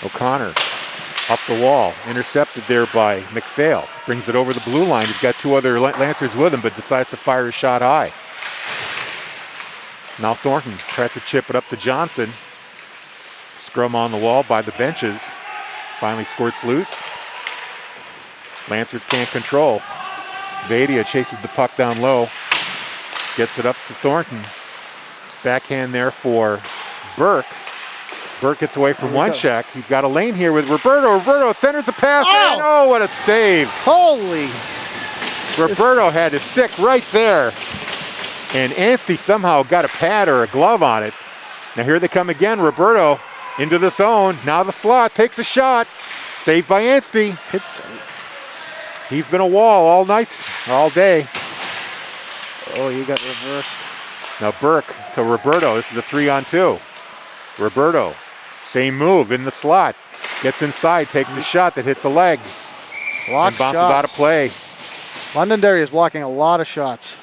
O'Connor up the wall, intercepted there by McPhail. Brings it over the blue line. He's got two other Lancers with him, but decides to fire a shot high. Now Thornton tries to chip it up to Johnson. Scrum on the wall by the benches. Finally squirts loose. Lancers can't control. Vadia chases the puck down low. Gets it up to Thornton. Backhand there for Burke. Burke gets away from one check. He's got a lane here with Roberto. Roberto centers the pass. Oh! And oh, what a save. Holy. Roberto had his stick right there. And Anstey somehow got a pad or a glove on it. Now here they come again. Roberto into the zone. Now the slot takes a shot. Saved by Anstey. He's been a wall all night, all day. Oh, you got reversed. Now Burke to Roberto. This is a 3-on-2. Roberto, same move in the slot. Gets inside, takes a shot that hits the leg. Block and bounces shots. out of play. Londonderry is blocking a lot of shots.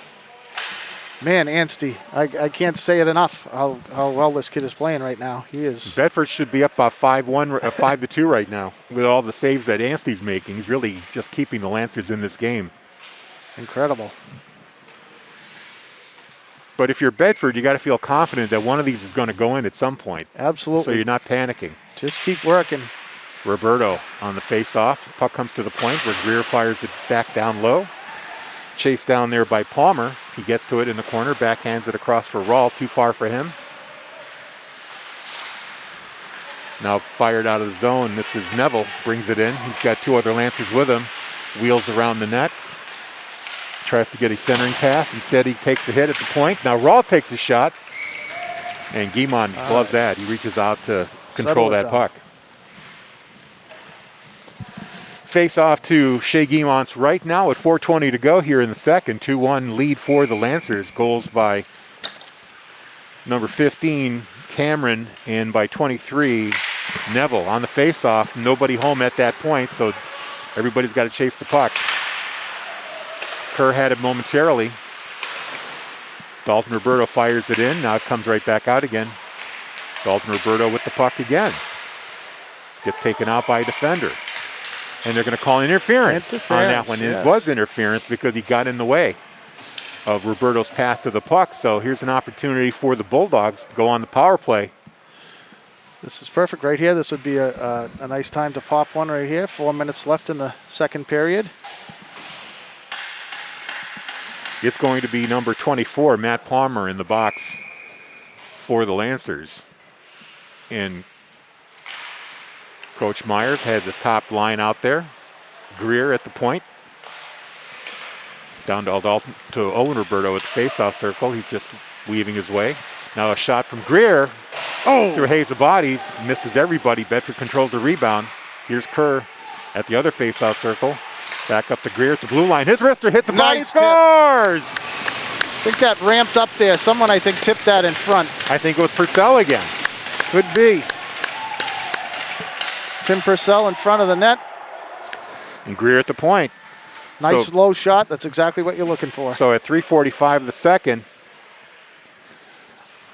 Man, Anstey, I can't say it enough how well this kid is playing right now. He is. Bedford should be up by 5-1, 5-2 right now with all the saves that Anstey's making. He's really just keeping the Lancers in this game. Incredible. But if you're Bedford, you got to feel confident that one of these is going to go in at some point. Absolutely. So you're not panicking. Just keep working. Roberto on the face-off. Puck comes to the point where Greer fires it back down low. Chased down there by Palmer. He gets to it in the corner, backhands it across for Rawl. Too far for him. Now fired out of the zone. This is Neville. Brings it in. He's got two other Lancers with him. Wheels around the net. Tries to get a centering pass. Instead, he takes a hit at the point. Now Rawl takes a shot. And Guimond gloves that. He reaches out to control that puck. Face off to Shea Guimond's right now with 4:20 to go here in the second. 2-1 lead for the Lancers. Goals by number 15, Cameron, and by 23, Neville. On the face-off, nobody home at that point, so everybody's got to chase the puck. Kerr had it momentarily. Dalton Roberto fires it in. Now it comes right back out again. Dalton Roberto with the puck again. Gets taken out by a defender. And they're going to call interference on that one. Yes. It was interference because he got in the way of Roberto's path to the puck. So here's an opportunity for the Bulldogs to go on the power play. This is perfect right here. This would be a nice time to pop one right here. 4 minutes left in the second period. It's going to be number 24, Matt Palmer, in the box for the Lancers. And Coach Myers has his top line out there. Greer at the point. Down to Owen Roberto at the face-off circle. He's just weaving his way. Now a shot from Greer through a haze of bodies. Misses everybody. Bedford controls the rebound. Here's Kerr at the other face-off circle. Back up to Greer at the blue line. His wrister hit the body. Nice Scores! I think that ramped up there. Someone, I think, tipped that in front. I think it was Purcell again. Could be. Tim Purcell in front of the net. And Greer at the point. Nice low shot. That's exactly what you're looking for. So at 3:45 of the second,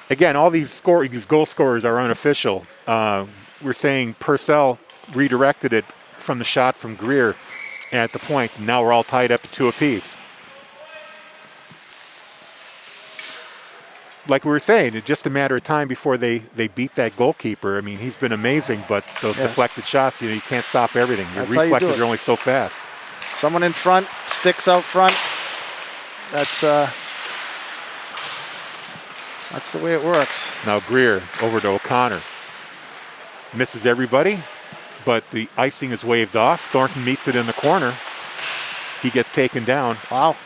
again, all these goal scorers are unofficial. We're saying Purcell redirected it from the shot from Greer at the point. And now we're all tied up to 2 apiece. Like we were saying, it's just a matter of time before they beat that goalkeeper. I mean, he's been amazing, but those deflected shots, you can't stop everything. Your reflexes are only so fast. Someone in front, sticks out front. That's the way it works. Now Greer over to O'Connor. Misses everybody, but the icing is waved off. Thornton meets it in the corner. He gets taken down. Wow.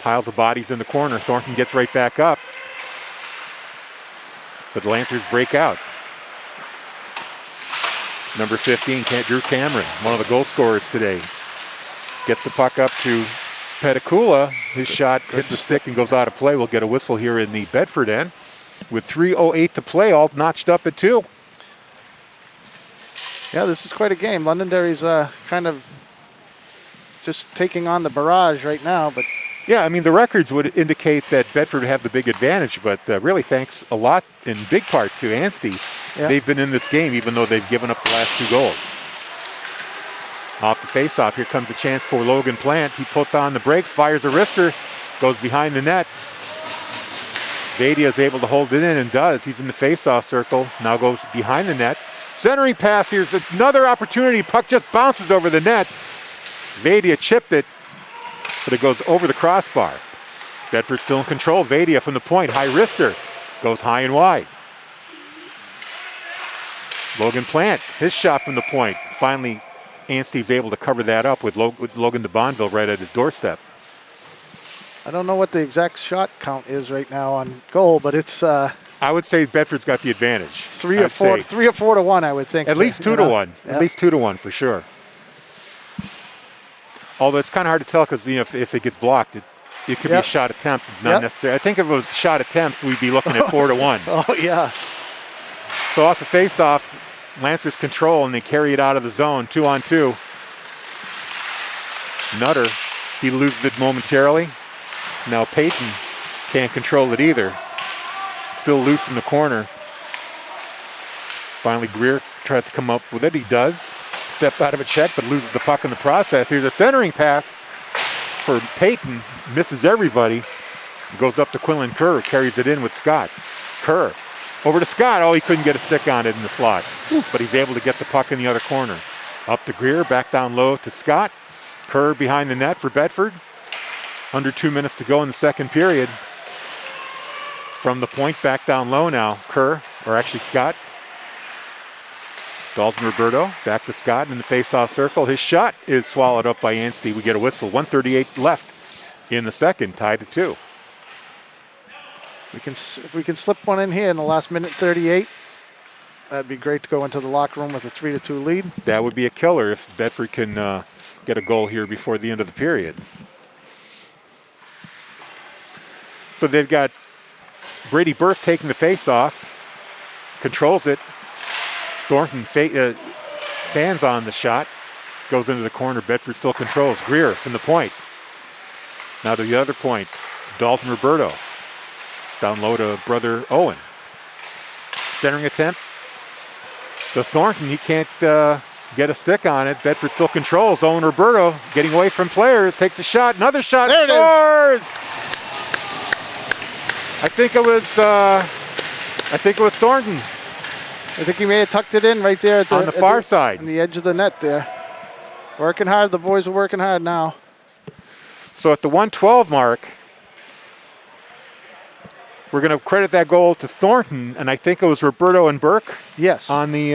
Piles of bodies in the corner. Thornton gets right back up. But the Lancers break out. Number 15, Drew Cameron, one of the goal scorers today. Gets the puck up to Petacula. His shot hits the stick and goes out of play. We'll get a whistle here in the Bedford end. With 3:08 to play, all notched up at 2. Yeah, this is quite a game. Londonderry's kind of just taking on the barrage right now, but yeah, I mean, the records would indicate that Bedford would have the big advantage, but really thanks a lot, in big part, to Anstey. Yeah. They've been in this game, even though they've given up the last 2 goals. Off the face-off, here comes a chance for Logan Plant. He puts on the brakes, fires a wrister, goes behind the net. Vadia is able to hold it in and does. He's in the face-off circle, now goes behind the net. Centering pass, here's another opportunity. Puck just bounces over the net. Vadia chipped it, but it goes over the crossbar. Bedford still in control. Vadia from the point. High wrister. Goes high and wide. Logan Plant, his shot from the point. Finally, Anstey's able to cover that up with Logan de Bonneville right at his doorstep. I don't know what the exact shot count is right now on goal, but it's... I would say Bedford's got the advantage. 3 or 4 to 1, I would think. At least 2 to 1. Yep. At least 2 to 1 for sure. Although it's kind of hard to tell because if it gets blocked, it could be a shot attempt, not necessarily. I think if it was shot attempts, we'd be looking at 4 to 1. Oh yeah. So off the face-off, Lancers control and they carry it out of the zone, 2-on-2. Nutter, he loses it momentarily. Now Payton Can't control it either. Still loose in the corner. Finally, Greer tries to come up with it. He does. Steps out of a check, but loses the puck in the process. Here's a centering pass for Payton. Misses everybody. Goes up to Quinlan Kerr. Carries it in with Scott. Kerr over to Scott. Oh, he couldn't get a stick on it in the slot. But he's able to get the puck in the other corner. Up to Greer. Back down low to Scott. Kerr behind the net for Bedford. Under 2 minutes to go in the second period. From the point, back down low now. Kerr, or actually Scott. Dalton Roberto, back to Scott in the face-off circle. His shot is swallowed up by Anstey. We get a whistle. 1:38 left in the second, tied to 2. If we can slip one in here in the last minute 38, that'd be great to go into the locker room with a 3-2 lead. That would be a killer if Bedford can get a goal here before the end of the period. So they've got Brady Burke taking the face-off, controls it. Thornton fans on the shot, goes into the corner. Bedford still controls. Greer from the point. Now to the other point. Dalton Roberto. Down low to brother Owen. Centering attempt. To Thornton, he can't get a stick on it. Bedford still controls. Owen Roberto getting away from players. Takes a shot. Another shot. There it scores! I think it was Thornton. I think he may have tucked it in right there on the far side. On the edge of the net there. Working hard. The boys are working hard now. So at the 1:12 mark, we're going to credit that goal to Thornton, and I think it was Roberto and Burke. Yes. On the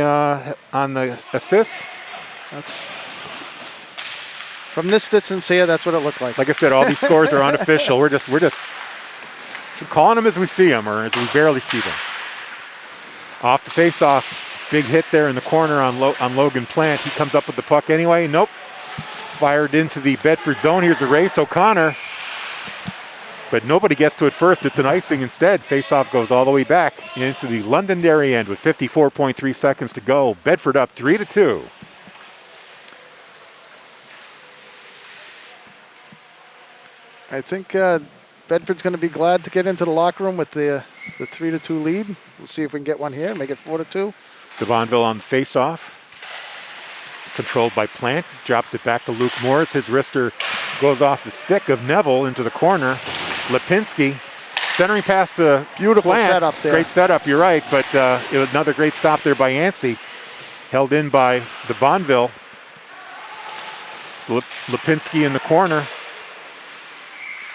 assist. That's from this distance here. That's what it looked like. Like I said, all these scores are unofficial. We're just calling them as we see them, or as we barely see them. Off the face-off, big hit there in the corner on Logan Plant. He comes up with the puck anyway. Nope. Fired into the Bedford zone. Here's a race. O'Connor. But nobody gets to it first. It's an icing instead. Face-off goes all the way back into the Londonderry end with 54.3 seconds to go. Bedford up 3-2. I think Bedford's going to be glad to get into the locker room with the 3-2 lead. We'll see if we can get one here, make it 4-2. Devonville on the face-off. Controlled by Plant. Drops it back to Luke Morris. His wrister goes off the stick of Neville into the corner. Lipinski. Centering pass to Beautiful Plant. setup there. Great setup, you're right. But it was another great stop there by Yancey. Held in by Devonville. Lipinski in the corner.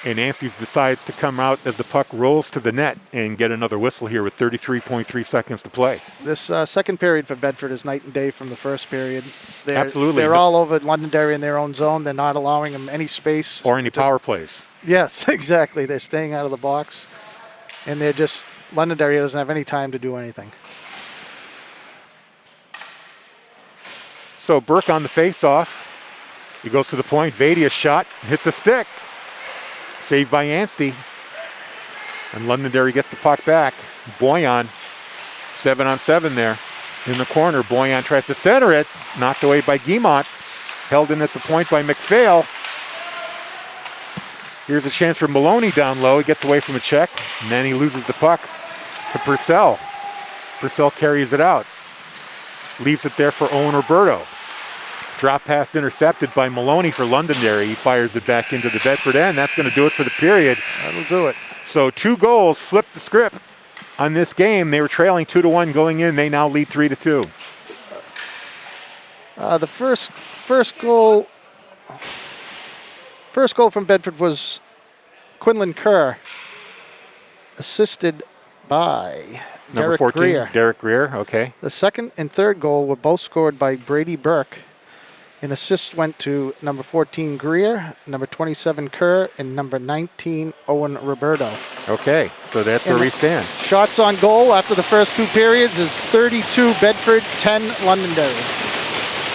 And Anstey decides to come out as the puck rolls to the net and get another whistle here with 33.3 seconds to play. This second period for Bedford is night and day from the first period. Absolutely. They're all over Londonderry in their own zone. They're not allowing them any space. Or any power plays. Yes, exactly. They're staying out of the box. And Londonderry doesn't have any time to do anything. So Burke on the face-off. He goes to the point. Vadia's shot. Hit the stick. Saved by Anstey. And Londonderry gets the puck back. Boyan, 7-on-7 there in the corner. Boyan tries to center it. Knocked away by Guimont. Held in at the point by McPhail. Here's a chance for Maloney down low. He gets away from a check. And then he loses the puck to Purcell. Purcell carries it out. Leaves it there for Owen Roberto. Drop pass intercepted by Maloney for Londonderry. He fires it back into the Bedford end. That's going to do it for the period. That'll do it. So 2 goals flipped the script on this game. They were trailing 2-1 going in. They now lead 3-2. The first goal from Bedford was Quinlan Kerr, assisted by Number Derek 14, Greer. Derek Greer, okay. The second and third goal were both scored by Brady Burke. An assist went to number 14 Greer, number 27 Kerr, and number 19 Owen Roberto. Okay, so that's where we stand. Shots on goal after the first 2 periods is 32 Bedford, 10 Londonderry.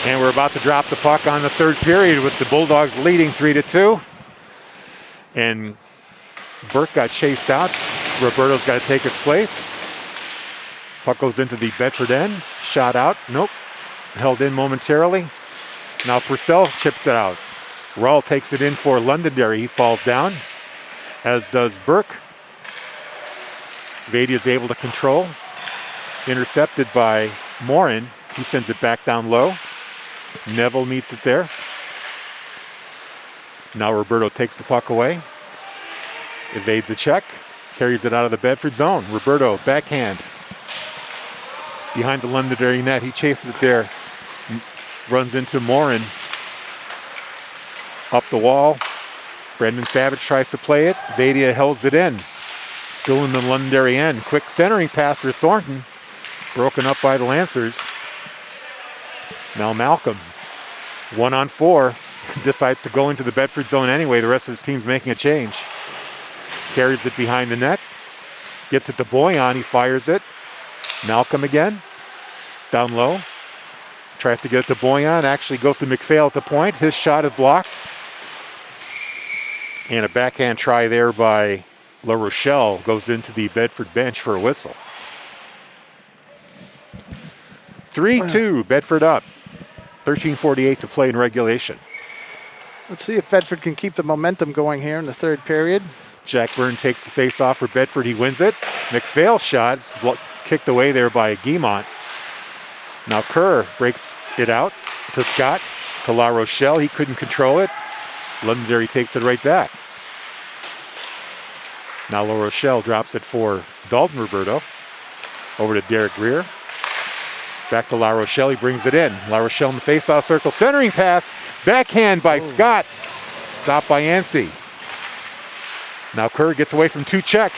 And we're about to drop the puck on the third period with the Bulldogs leading 3-2. And Burke got chased out. Roberto's got to take his place. Puck goes into the Bedford end. Shot out. Nope. Held in momentarily. Now Purcell chips it out. Rull takes it in for Londonderry. He falls down, as does Burke. Vady is able to control. Intercepted by Morin. He sends it back down low. Neville meets it there. Now Roberto takes the puck away. Evades the check. Carries it out of the Bedford zone. Roberto, backhand. Behind the Londonderry net. He chases it there. Runs into Morin. Up the wall. Brendan Savage tries to play it. Vadia holds it in. Still in the Londonderry end. Quick centering pass for Thornton. Broken up by the Lancers. Now Malcolm. 1-on-4. Decides to go into the Bedford zone anyway. The rest of his team's making a change. Carries it behind the net. Gets it to Boyan. He fires it. Malcolm again. Down low. Tries to get it to Boyan. Actually goes to McPhail at the point. His shot is blocked. And a backhand try there by La Rochelle goes into the Bedford bench for a whistle. 3-2, Bedford up. 13:48 to play in regulation. Let's see if Bedford can keep the momentum going here in the third period. Jack Byrne takes the face-off for Bedford. He wins it. McPhail's shot is kicked away there by Guimont. Now Kerr breaks it out to Scott, to La Rochelle. He couldn't control it. Londonderry takes it right back. Now La Rochelle drops it for Dalton Roberto. Over to Derek Greer. Back to La Rochelle. He brings it in. La Rochelle in the face-off circle. Centering pass. Backhand by Scott. Stopped by Yancey. Now Kerr gets away from two checks.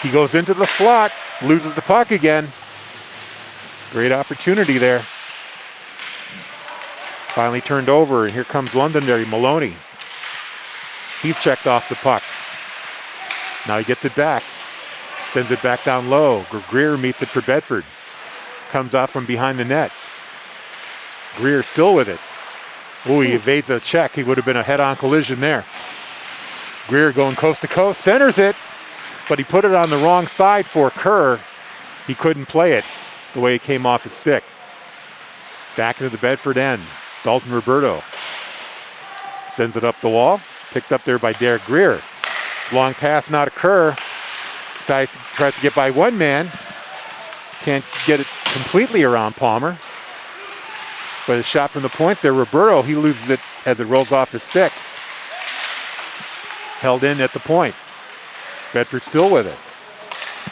He goes into the slot. Loses the puck again. Great opportunity there. Finally turned over, and here comes Londonderry. Maloney. He's checked off the puck. Now he gets it back. Sends it back down low. Greer meets it for Bedford. Comes off from behind the net. Greer still with it. Ooh, he evades a check. He would have been a head-on collision there. Greer going coast to coast. Centers it, but he put it on the wrong side for Kerr. He couldn't play it the way it came off his stick. Back into the Bedford end. Dalton Roberto sends it up the wall. Picked up there by Derek Greer. Long pass now to Kerr. Tries to get by one man. Can't get it completely around Palmer. But a shot from the point there, Roberto, he loses it as it rolls off his stick. Held in at the point. Bedford still with it.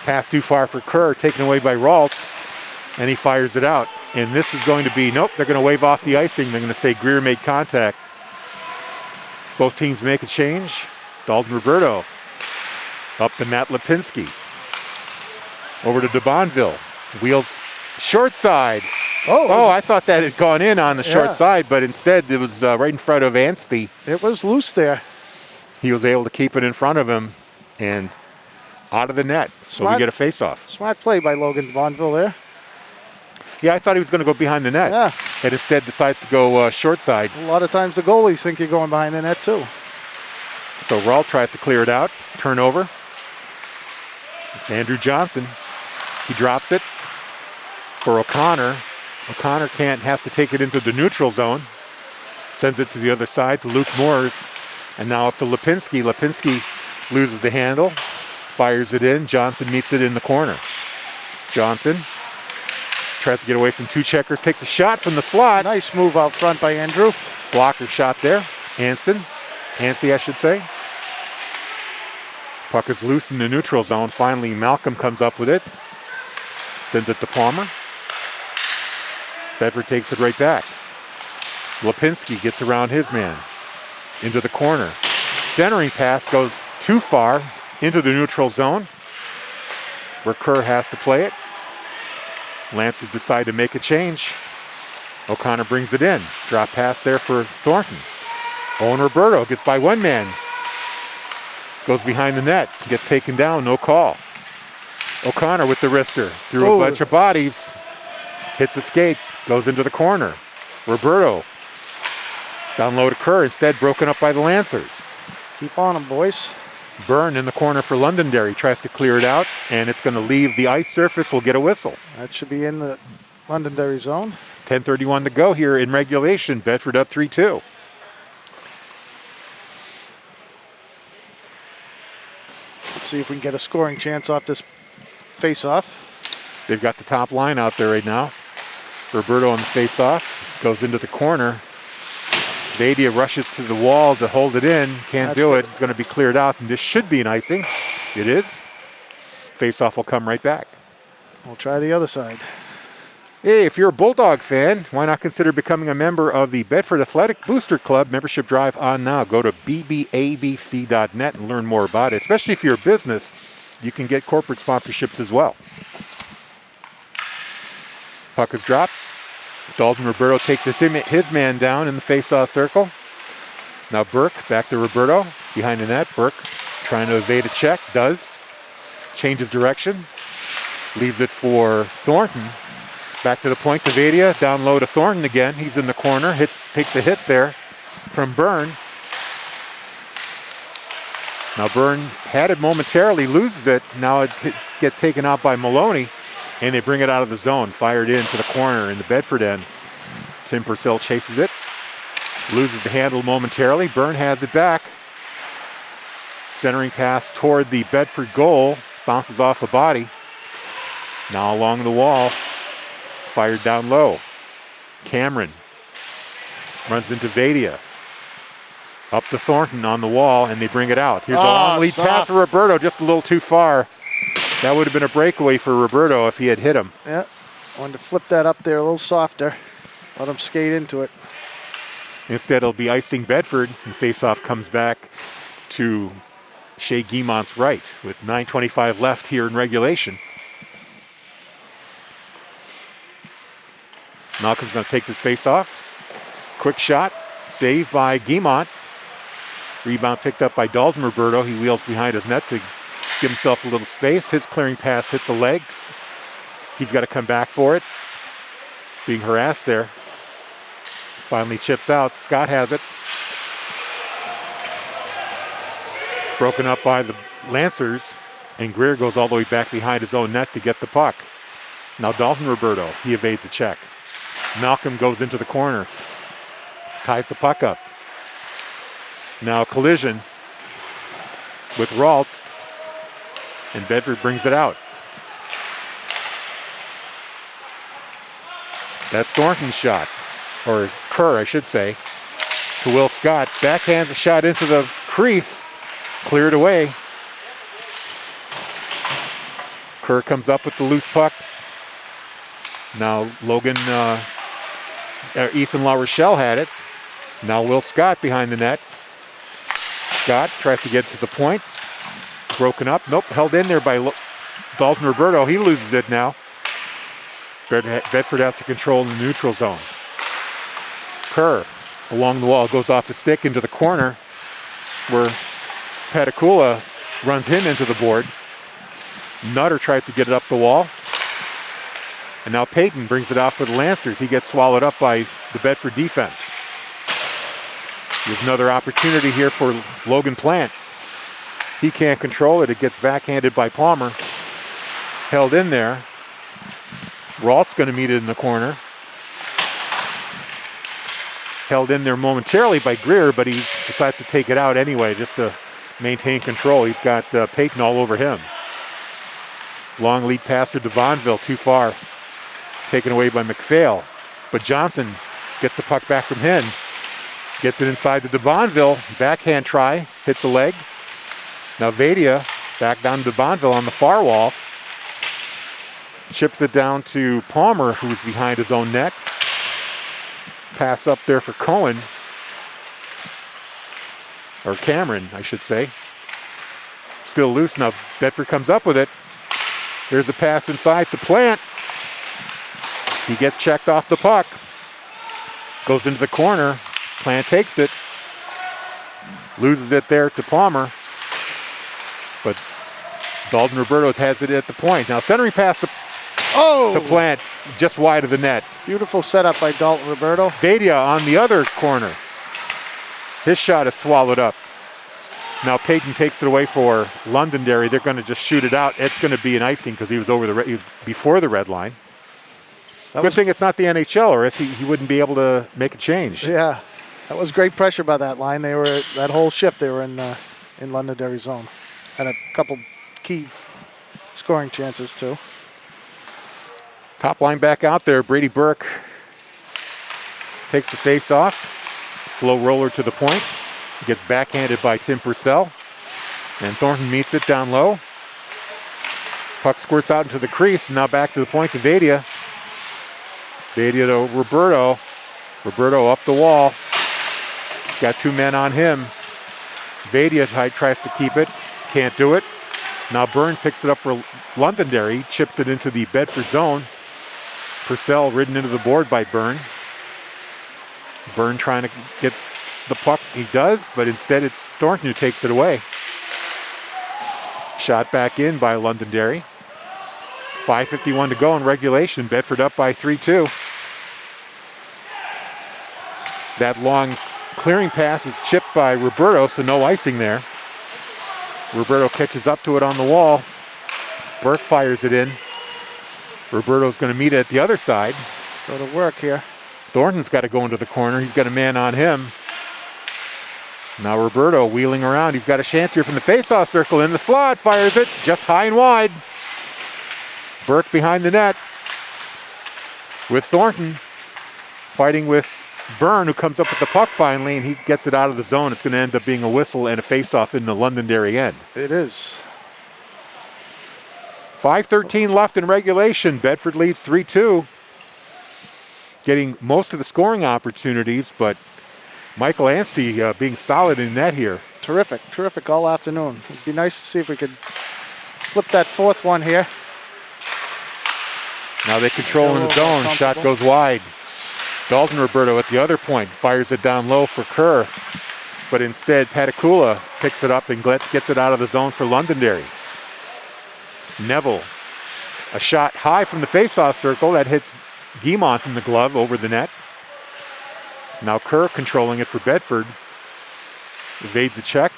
Pass too far for Kerr, taken away by Ralt. And he fires it out. And this is going to be, nope, they're going to wave off the icing. They're going to say Greer made contact. Both teams make a change. Dalton Roberto up to Matt Lipinski. Over to DeBonville. Wheels short side. Oh, I thought that had gone in on the short side, but instead it was right in front of Anstey. It was loose there. He was able to keep it in front of him and out of the net. So we get a face-off. Smart play by Logan DeBonville there. Yeah, I thought he was going to go behind the net. Yeah. And instead decides to go short side. A lot of times the goalies think you're going behind the net too. So Ralt tries to clear it out. Turnover. It's Andrew Johnson. He drops it for O'Connor. O'Connor has to take it into the neutral zone. Sends it to the other side to Luke Moores. And now up to Lipinski. Lipinski loses the handle. Fires it in. Johnson meets it in the corner. Johnson tries to get away from two checkers. Takes a shot from the slot. Nice move out front by Andrew. Blocker shot there. Anstey, I should say. Puck is loose in the neutral zone. Finally, Malcolm comes up with it. Sends it to Palmer. Bedford takes it right back. Lipinski gets around his man. Into the corner. Centering pass goes too far into the neutral zone, where Kerr has to play it. Lancers decide to make a change. O'Connor brings it in. Drop pass there for Thornton. Owen Roberto gets by one man. Goes behind the net. Gets taken down. No call. O'Connor with the wrister. Through a bunch of bodies. Hits the skate. Goes into the corner. Roberto. Down low to Kerr. Instead broken up by the Lancers. Keep on them, boys. Byrne in the corner for Londonderry. Tries to clear it out. And it's going to leave the ice surface. We'll get a whistle. That should be in the Londonderry zone. 10:31 to go here in regulation. Bedford up 3-2. Let's see if we can get a scoring chance off this face-off. They've got the top line out there right now. Roberto on the face-off. Goes into the corner. Vadia rushes to the wall to hold it in. Can't do it. It's going to be cleared out, and this should be an icing. It is. Face-off will come right back. We'll try the other side. Hey, if you're a Bulldog fan, why not consider becoming a member of the Bedford Athletic Booster Club? Membership drive on now. Go to bbabc.net and learn more about it. Especially if you're a business, you can get corporate sponsorships as well. Puck is dropped. Dalton Roberto takes his man down in the face-off circle. Now Burke back to Roberto. Behind the net, Burke trying to evade a check. Does. Changes direction. Leaves it for Thornton. Back to the point to Vadia. Down low to Thornton again. He's in the corner. Takes a hit there from Byrne. Now Byrne had it momentarily, loses it. Now it gets taken out by Maloney. And they bring it out of the zone. Fired into the corner in the Bedford end. Tim Purcell chases it. Loses the handle momentarily. Byrne has it back. Centering pass toward the Bedford goal. Bounces off a body. Now along the wall. Fired down low. Cameron runs into Vadia. Up to Thornton on the wall, and they bring it out. Here's a long lead pass for Roberto, just a little too far. That would have been a breakaway for Roberto if he had hit him. Yeah, wanted to flip that up there a little softer. Let him skate into it. Instead, it'll be icing Bedford, and faceoff comes back to Shea Guimont's right with 9:25 left here in regulation. Malcolm's going to take this face-off. Quick shot, saved by Guimont. Rebound picked up by Dalton Roberto. He wheels behind his net to give himself a little space. His clearing pass hits a leg. He's got to come back for it. Being harassed there. Finally chips out. Scott has it. Broken up by the Lancers. And Greer goes all the way back behind his own net to get the puck. Now Dalton Roberto. He evades the check. Malcolm goes into the corner. Ties the puck up. Now collision with Ralt. And Bedford brings it out. That's Thornton's shot. Or Kerr, I should say. To Will Scott. Backhands a shot into the crease. Cleared away. Kerr comes up with the loose puck. Now Ethan LaRochelle had it. Now Will Scott behind the net. Scott tries to get to the point. Broken up. Nope, held in there by Dalton Roberto. He loses it now. Bedford has to control in the neutral zone. Kerr along the wall goes off the stick into the corner where Patakula runs him into the board. Nutter tries to get it up the wall. And now Payton brings it out for the Lancers. He gets swallowed up by the Bedford defense. There's another opportunity here for Logan Plant. He can't control it. It gets backhanded by Palmer. Held in there. Ralt's going to meet it in the corner. Held in there momentarily by Greer, but he decides to take it out anyway just to maintain control. He's got Payton all over him. Long lead pass to Devonville, too far. Taken away by McPhail. But Johnson gets the puck back from him. Gets it inside to Devonville. Backhand try. Hits the leg. Now Vadia back down to Devonville on the far wall. Chips it down to Palmer, who's behind his own net. Pass up there for Cohen. Or Cameron, I should say. Still loose. Now Bedford comes up with it. Here's the pass inside to Plant. He gets checked off the puck. Goes into the corner. Plant takes it. Loses it there to Palmer. But Dalton Roberto has it at the point. Now centering pass to Plant, just wide of the net. Beautiful setup by Dalton Roberto. Vadia on the other corner. His shot is swallowed up. Now Payton takes it away for Londonderry. They're going to just shoot it out. It's going to be an icing because he was before the red line. Good thing it's not the NHL, or else he wouldn't be able to make a change. Yeah, that was great pressure by that line. They were that whole shift. They were in Londonderry zone. Had a couple key scoring chances too. Top line back out there. Brady Burke takes the face off. Slow roller to the point. Gets backhanded by Tim Purcell. And Thornton meets it down low. Puck squirts out into the crease. Now back to the point to Vadia. Vadia to Roberto. Roberto up the wall. Got 2 men on him. Vadia tries to keep it. Can't do it. Now Byrne picks it up for Londonderry. Chips it into the Bedford zone. Purcell ridden into the board by Byrne. Byrne trying to get the puck. He does, but instead it's Thornton who takes it away. Shot back in by Londonderry. 5:51 to go in regulation. Bedford up by 3-2. That long clearing pass is chipped by Roberto, so no icing there. Roberto catches up to it on the wall. Burke fires it in. Roberto's going to meet it at the other side. Let's go to work here. Thornton's got to go into the corner. He's got a man on him. Now Roberto wheeling around. He's got a chance here from the face-off circle. In the slot, fires it just high and wide. Burke behind the net with Thornton fighting with Byrne, who comes up with the puck finally, and he gets it out of the zone. It's going to end up being a whistle and a face-off in the Londonderry end. It is. 5:13 left in regulation. Bedford leads 3-2. Getting most of the scoring opportunities, but Michael Anstey being solid in net here. Terrific, terrific all afternoon. It'd be nice to see if we could slip that 4th one here. Now they control in the zone. Shot goes wide. Dalton Roberto at the other point fires it down low for Kerr, but instead Patakula picks it up and gets it out of the zone for Londonderry. Neville, a shot high from the face-off circle that hits Guimont in the glove over the net. Now Kerr controlling it for Bedford. Evades the check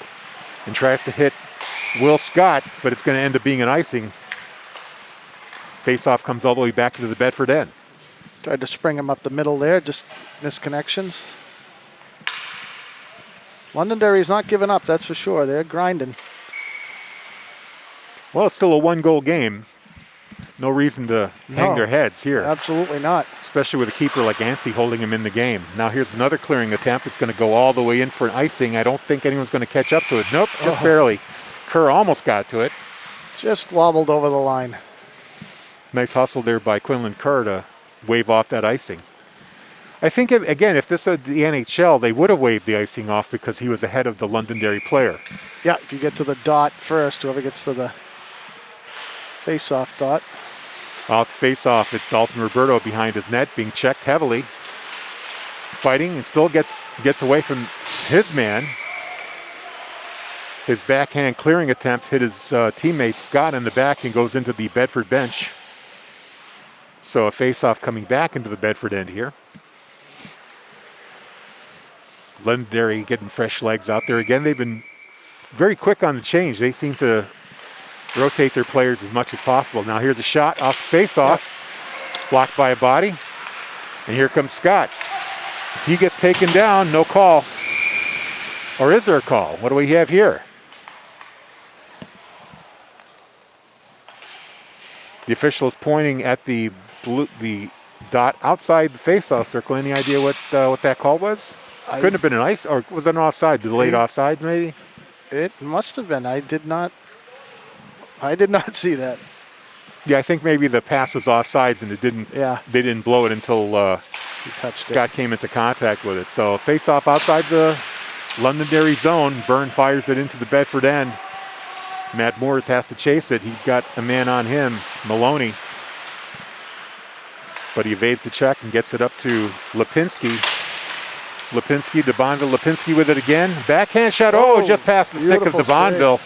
and tries to hit Will Scott, but it's going to end up being an icing. Face-off comes all the way back to the Bedford end. Tried to spring him up the middle there, just misconnections. Londonderry's not giving up, that's for sure. They're grinding. Well, it's still a 1-goal game. No reason to hang their heads here. Absolutely not. Especially with a keeper like Anstey holding him in the game. Now here's another clearing attempt. It's going to go all the way in for an icing. I don't think anyone's going to catch up to it. Nope, just barely. Kerr almost got to it. Just wobbled over the line. Nice hustle there by Quinlan Kerr to wave off that icing. I think, again, if this was the NHL, they would have waved the icing off because he was ahead of the Londonderry player. Yeah, if you get to the dot first, whoever gets to the face-off dot. Off the face-off, it's Dalton Roberto behind his net, being checked heavily. Fighting and still gets away from his man. His backhand clearing attempt hit his teammate Scott in the back and goes into the Bedford bench. So a face-off coming back into the Bedford end here. Londonderry getting fresh legs out there. Again, they've been very quick on the change. They seem to rotate their players as much as possible. Now here's a shot off the face-off. Blocked by a body. And here comes Scott. He gets taken down, no call. Or is there a call? What do we have here? The official is pointing at the dot outside the face-off circle. Any idea what that call was? Couldn't have been an ice, or was it an offside? Delayed offside, maybe? It must have been. I did not see that. Yeah, I think maybe the pass was offsides and it didn't. Yeah. They didn't blow it until He touched Scott came into contact with it. So face-off outside the Londonderry zone. Byrne fires it into the Bedford end. Matt Moores has to chase it. He's got a man on him, Maloney. But he evades the check and gets it up to Lipinski. Lipinski with it again. Backhand shot. Oh, just past the stick of Devonville.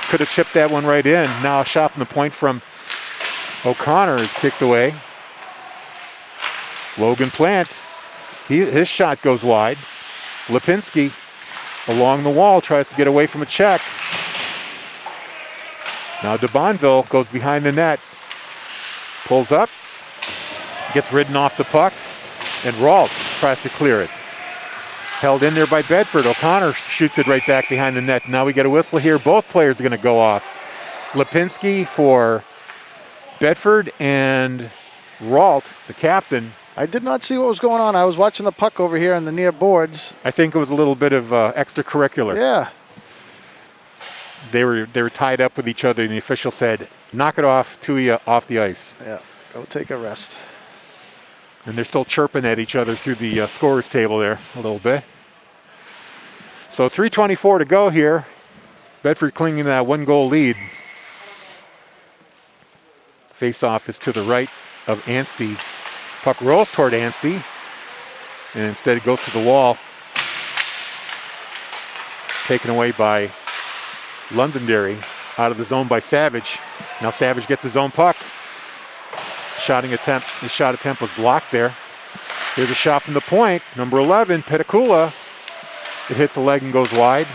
Could have chipped that one right in. Now a shot from the point from O'Connor is kicked away. Logan Plant. His shot goes wide. Lipinski along the wall tries to get away from a check. Now DeBonville goes behind the net. Pulls up. Gets ridden off the puck. And Ralt tries to clear it. Held in there by Bedford. O'Connor shoots it right back behind the net. Now we get a whistle here. Both players are going to go off. Lipinski for Bedford and Ralt, the captain, I did not see what was going on. I was watching the puck over here on the near boards. I think it was a little bit of extracurricular. Yeah. They were tied up with each other, and the official said, knock it off, two of you off the ice. Yeah, go take a rest. And they're still chirping at each other through the scorer's table there a little bit. So 3:24 to go here. Bedford clinging to that 1-goal lead. Face-off is to the right of Anstey. Puck rolls toward Anstey, and instead it goes to the wall. Taken away by Londonderry, out of the zone by Savage. Now Savage gets his own puck. His shot attempt was blocked there. Here's a shot from the point. Number 11, Peticula. It hits the leg and goes wide.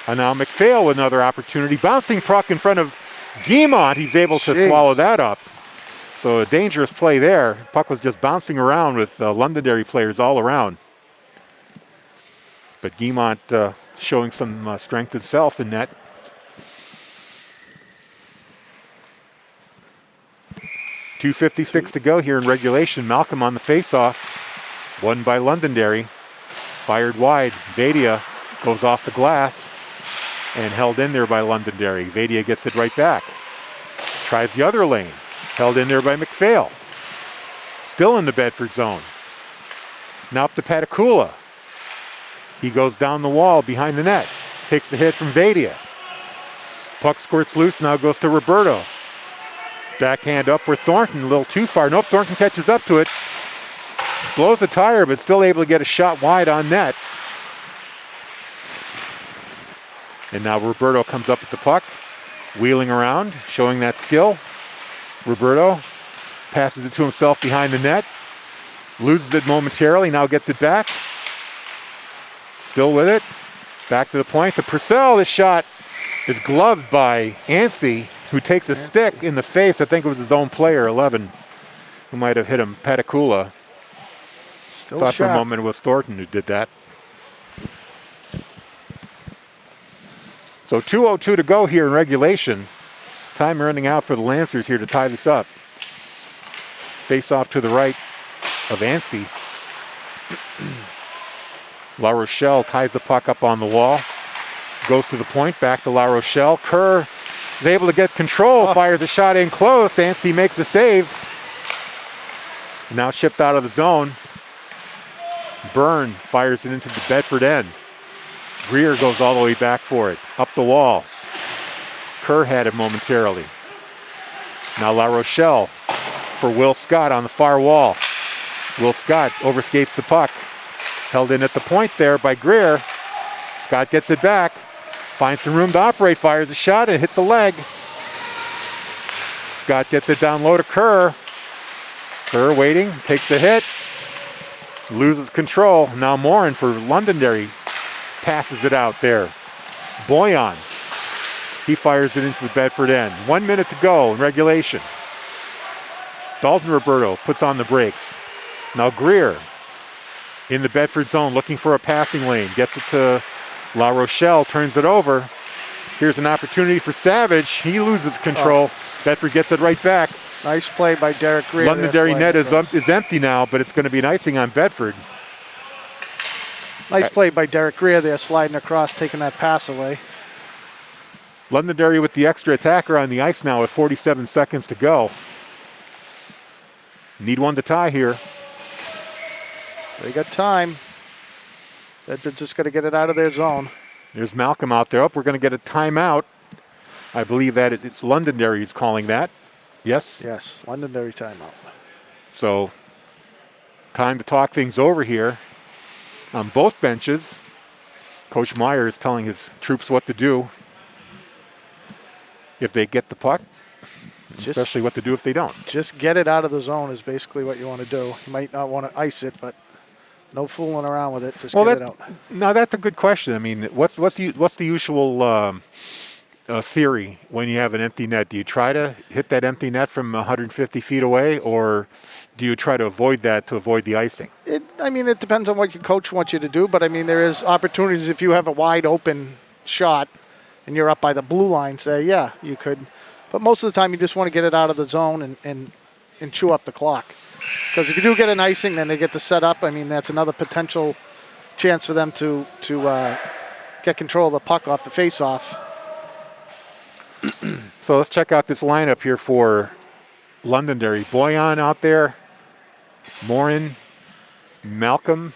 And now McPhail with another opportunity. Bouncing puck in front of Guimont. He's able to swallow that up. So a dangerous play there. Puck was just bouncing around with Londonderry players all around. But Guimont showing some strength himself in net. .256 to go here in regulation. Malcolm on the face-off. Won by Londonderry. Fired wide. Vadia goes off the glass and held in there by Londonderry. Vadia gets it right back. Tries the other lane. Held in there by McPhail. Still in the Bedford zone. Now up to Peticula. He goes down the wall behind the net. Takes the hit from Vadia. Puck squirts loose, now goes to Roberto. Backhand up for Thornton, a little too far. Nope, Thornton catches up to it. Blows the tire, but still able to get a shot wide on net. And now Roberto comes up with the puck. Wheeling around, showing that skill. Roberto passes it to himself behind the net. Loses it momentarily, now gets it back. Still with it. Back to the point. To Purcell, this shot is gloved by Anstey, who takes a stick in the face. I think it was his own player, 11, who might have hit him. Peticula. Still Thought shot. for a moment it was Thornton who did that. So 2:02 to go here in regulation. Time running out for the Lancers here to tie this up. Face off to the right of Anstey. La Rochelle ties the puck up on the wall. Goes to the point, back to La Rochelle. Kerr is able to get control, fires a shot in close. Anstey makes the save. Now shipped out of the zone. Byrne fires it into the Bedford end. Greer goes all the way back for it. Up the wall. Kerr had it momentarily. Now La Rochelle for Will Scott on the far wall. Will Scott overskates the puck. Held in at the point there by Greer. Scott gets it back. Finds some room to operate. Fires a shot and hits the leg. Scott gets it down low to Kerr. Kerr waiting. Takes the hit. Loses control. Now Morin for Londonderry. Passes it out there. Boyan. He fires it into the Bedford end. 1 minute to go in regulation. Dalton Roberto puts on the brakes. Now Greer in the Bedford zone looking for a passing lane. Gets it to La Rochelle, turns it over. Here's an opportunity for Savage. He loses control. Bedford gets it right back. Nice play by Derek Greer. Londonderry net is empty now, but it's going to be an icing on Bedford. Nice play by Derek Greer there, sliding across, taking that pass away. Londonderry with the extra attacker on the ice now with 47 seconds to go. Need one to tie here. They got time. Bedford's just got to get it out of their zone. There's Malcolm out there. We're going to get a timeout. I believe that it's Londonderry who's calling that. Yes? Yes, Londonderry timeout. So, time to talk things over here. On both benches, Coach Meyer is telling his troops what to do if they get the puck, especially what to do if they don't. Just get it out of the zone is basically what you want to do. You might not want to ice it, but no fooling around with it. Just get it out. Now that's a good question. I mean, what's the usual theory when you have an empty net? Do you try to hit that empty net from 150 feet away, or do you try to avoid that to avoid the icing? It depends on what your coach wants you to do, but I mean, there is opportunities if you have a wide open shot and you're up by the blue line, say, yeah, you could But most of the time, you just want to get it out of the zone and chew up the clock. Because if you do get an icing, then they get to set up. I mean, that's another potential chance for them to get control of the puck off the face-off. So let's check out this lineup here for Londonderry. Boyan out there, Morin, Malcolm,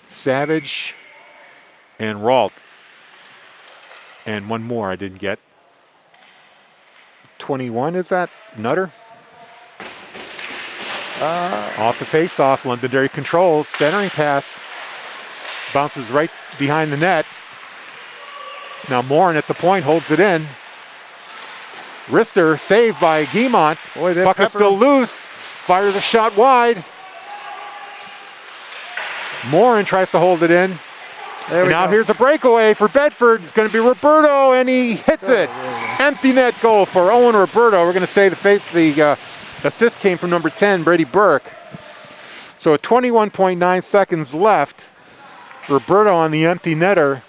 Savage, and Ralt. And one more I didn't get. 21, is that? Nutter? Off the face-off, Londonderry controls. Centering pass. Bounces right behind the net. Now Morin at the point holds it in. Rister saved by Guimont. Puck is still loose. Fires a shot wide. Morin tries to hold it in. And now here's a breakaway for Bedford. It's going to be Roberto, and he hits it. Empty net goal for Owen Roberto. We're going to say the assist came from number 10, Brady Burke. So at 21.9 seconds left, Roberto on the empty netter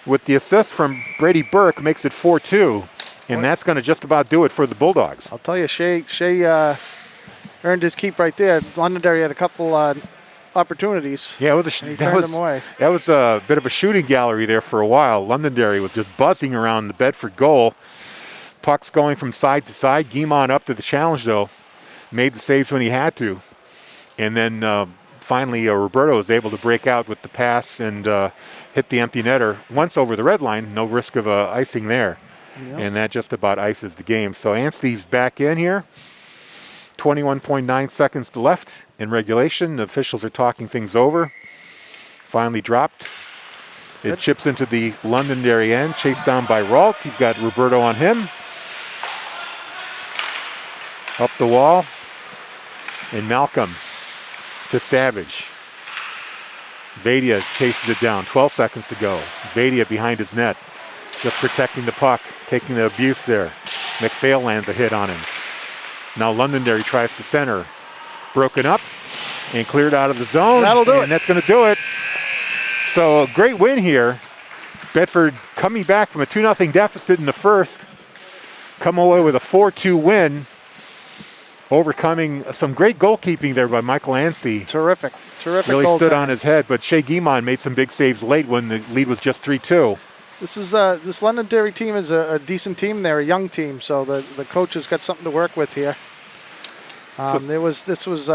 with the assist from Brady Burke makes it 4-2. And that's going to just about do it for the Bulldogs. I'll tell you, Shea earned his keep right there. Londonderry had a couple opportunities. Yeah, he turned them away. That was a bit of a shooting gallery there for a while. Londonderry was just buzzing around the Bedford goal. Pucks going from side to side. Guimont up to the challenge, though. Made the saves when he had to. And then finally, Roberto was able to break out with the pass and hit the empty netter once over the red line. No risk of icing there. Yep. And that just about ices the game. So Anstey's back in here. 21.9 seconds left in regulation. The officials are talking things over. Finally dropped. It chips into the Londonderry end, chased down by Ralt. He's got Roberto on him. Up the wall. And Malcolm to Savage. Vadia chases it down. 12 seconds to go. Vadia behind his net. Just protecting the puck. Taking the abuse there. McPhail lands a hit on him. Now Londonderry tries to center. Broken up and cleared out of the zone. That'll do it. And that's going to do it. So a great win here. Bedford coming back from a 2-0 deficit in the first. Come away with a 4-2 win. Overcoming some great goalkeeping there by Michael Anstey. Terrific really stood on his head, but Shea Guimont made some big saves late when the lead was just 3-2. This Londonderry team is a decent team. They're a young team, so the coach has got something to work with here. This was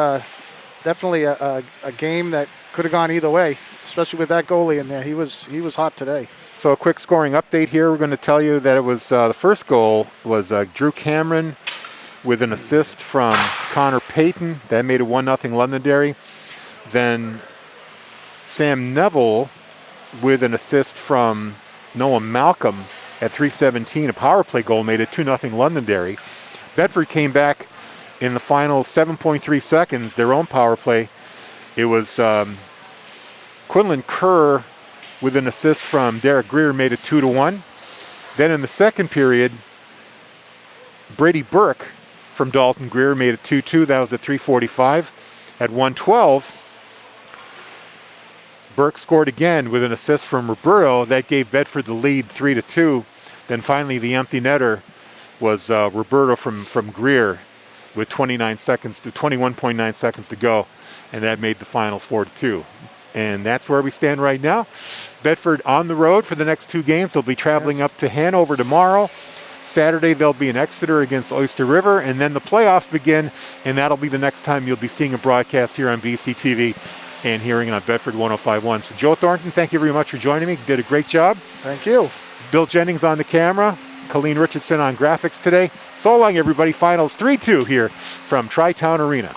definitely a game that could have gone either way, especially with that goalie in there. He was hot today. So a quick scoring update here. We're going to tell you that it was the first goal was Drew Cameron with an assist from Connor Payton. That made it 1-0 Londonderry. Then Sam Neville with an assist from Noah Malcolm at 3:17. A power play goal made it 2-0 Londonderry. Bedford came back in the final 7.3 seconds, their own power play. It was Quinlan Kerr with an assist from Derek Greer made it 2-1. Then in the second period, Brady Burke from Dalton Greer made it 2-2. That was at 3:45. At 1:12, Burke scored again with an assist from Roberto. That gave Bedford the lead 3-2. Then finally the empty netter was Roberto from Greer with 21.9 seconds to go. And that made the final 4-2. And that's where we stand right now. Bedford on the road for the next two games. They'll be traveling up to Hanover tomorrow. Saturday they'll be in Exeter against Oyster River, and then the playoffs begin, and that'll be the next time you'll be seeing a broadcast here on BCTV and hearing it on Bedford 105.1. So Joe Thornton, thank you very much for joining me. You did a great job. Thank you. Bill Jennings on the camera, Colleen Richardson on graphics today. So long, everybody. Finals 3-2 here from Tri-Town Arena.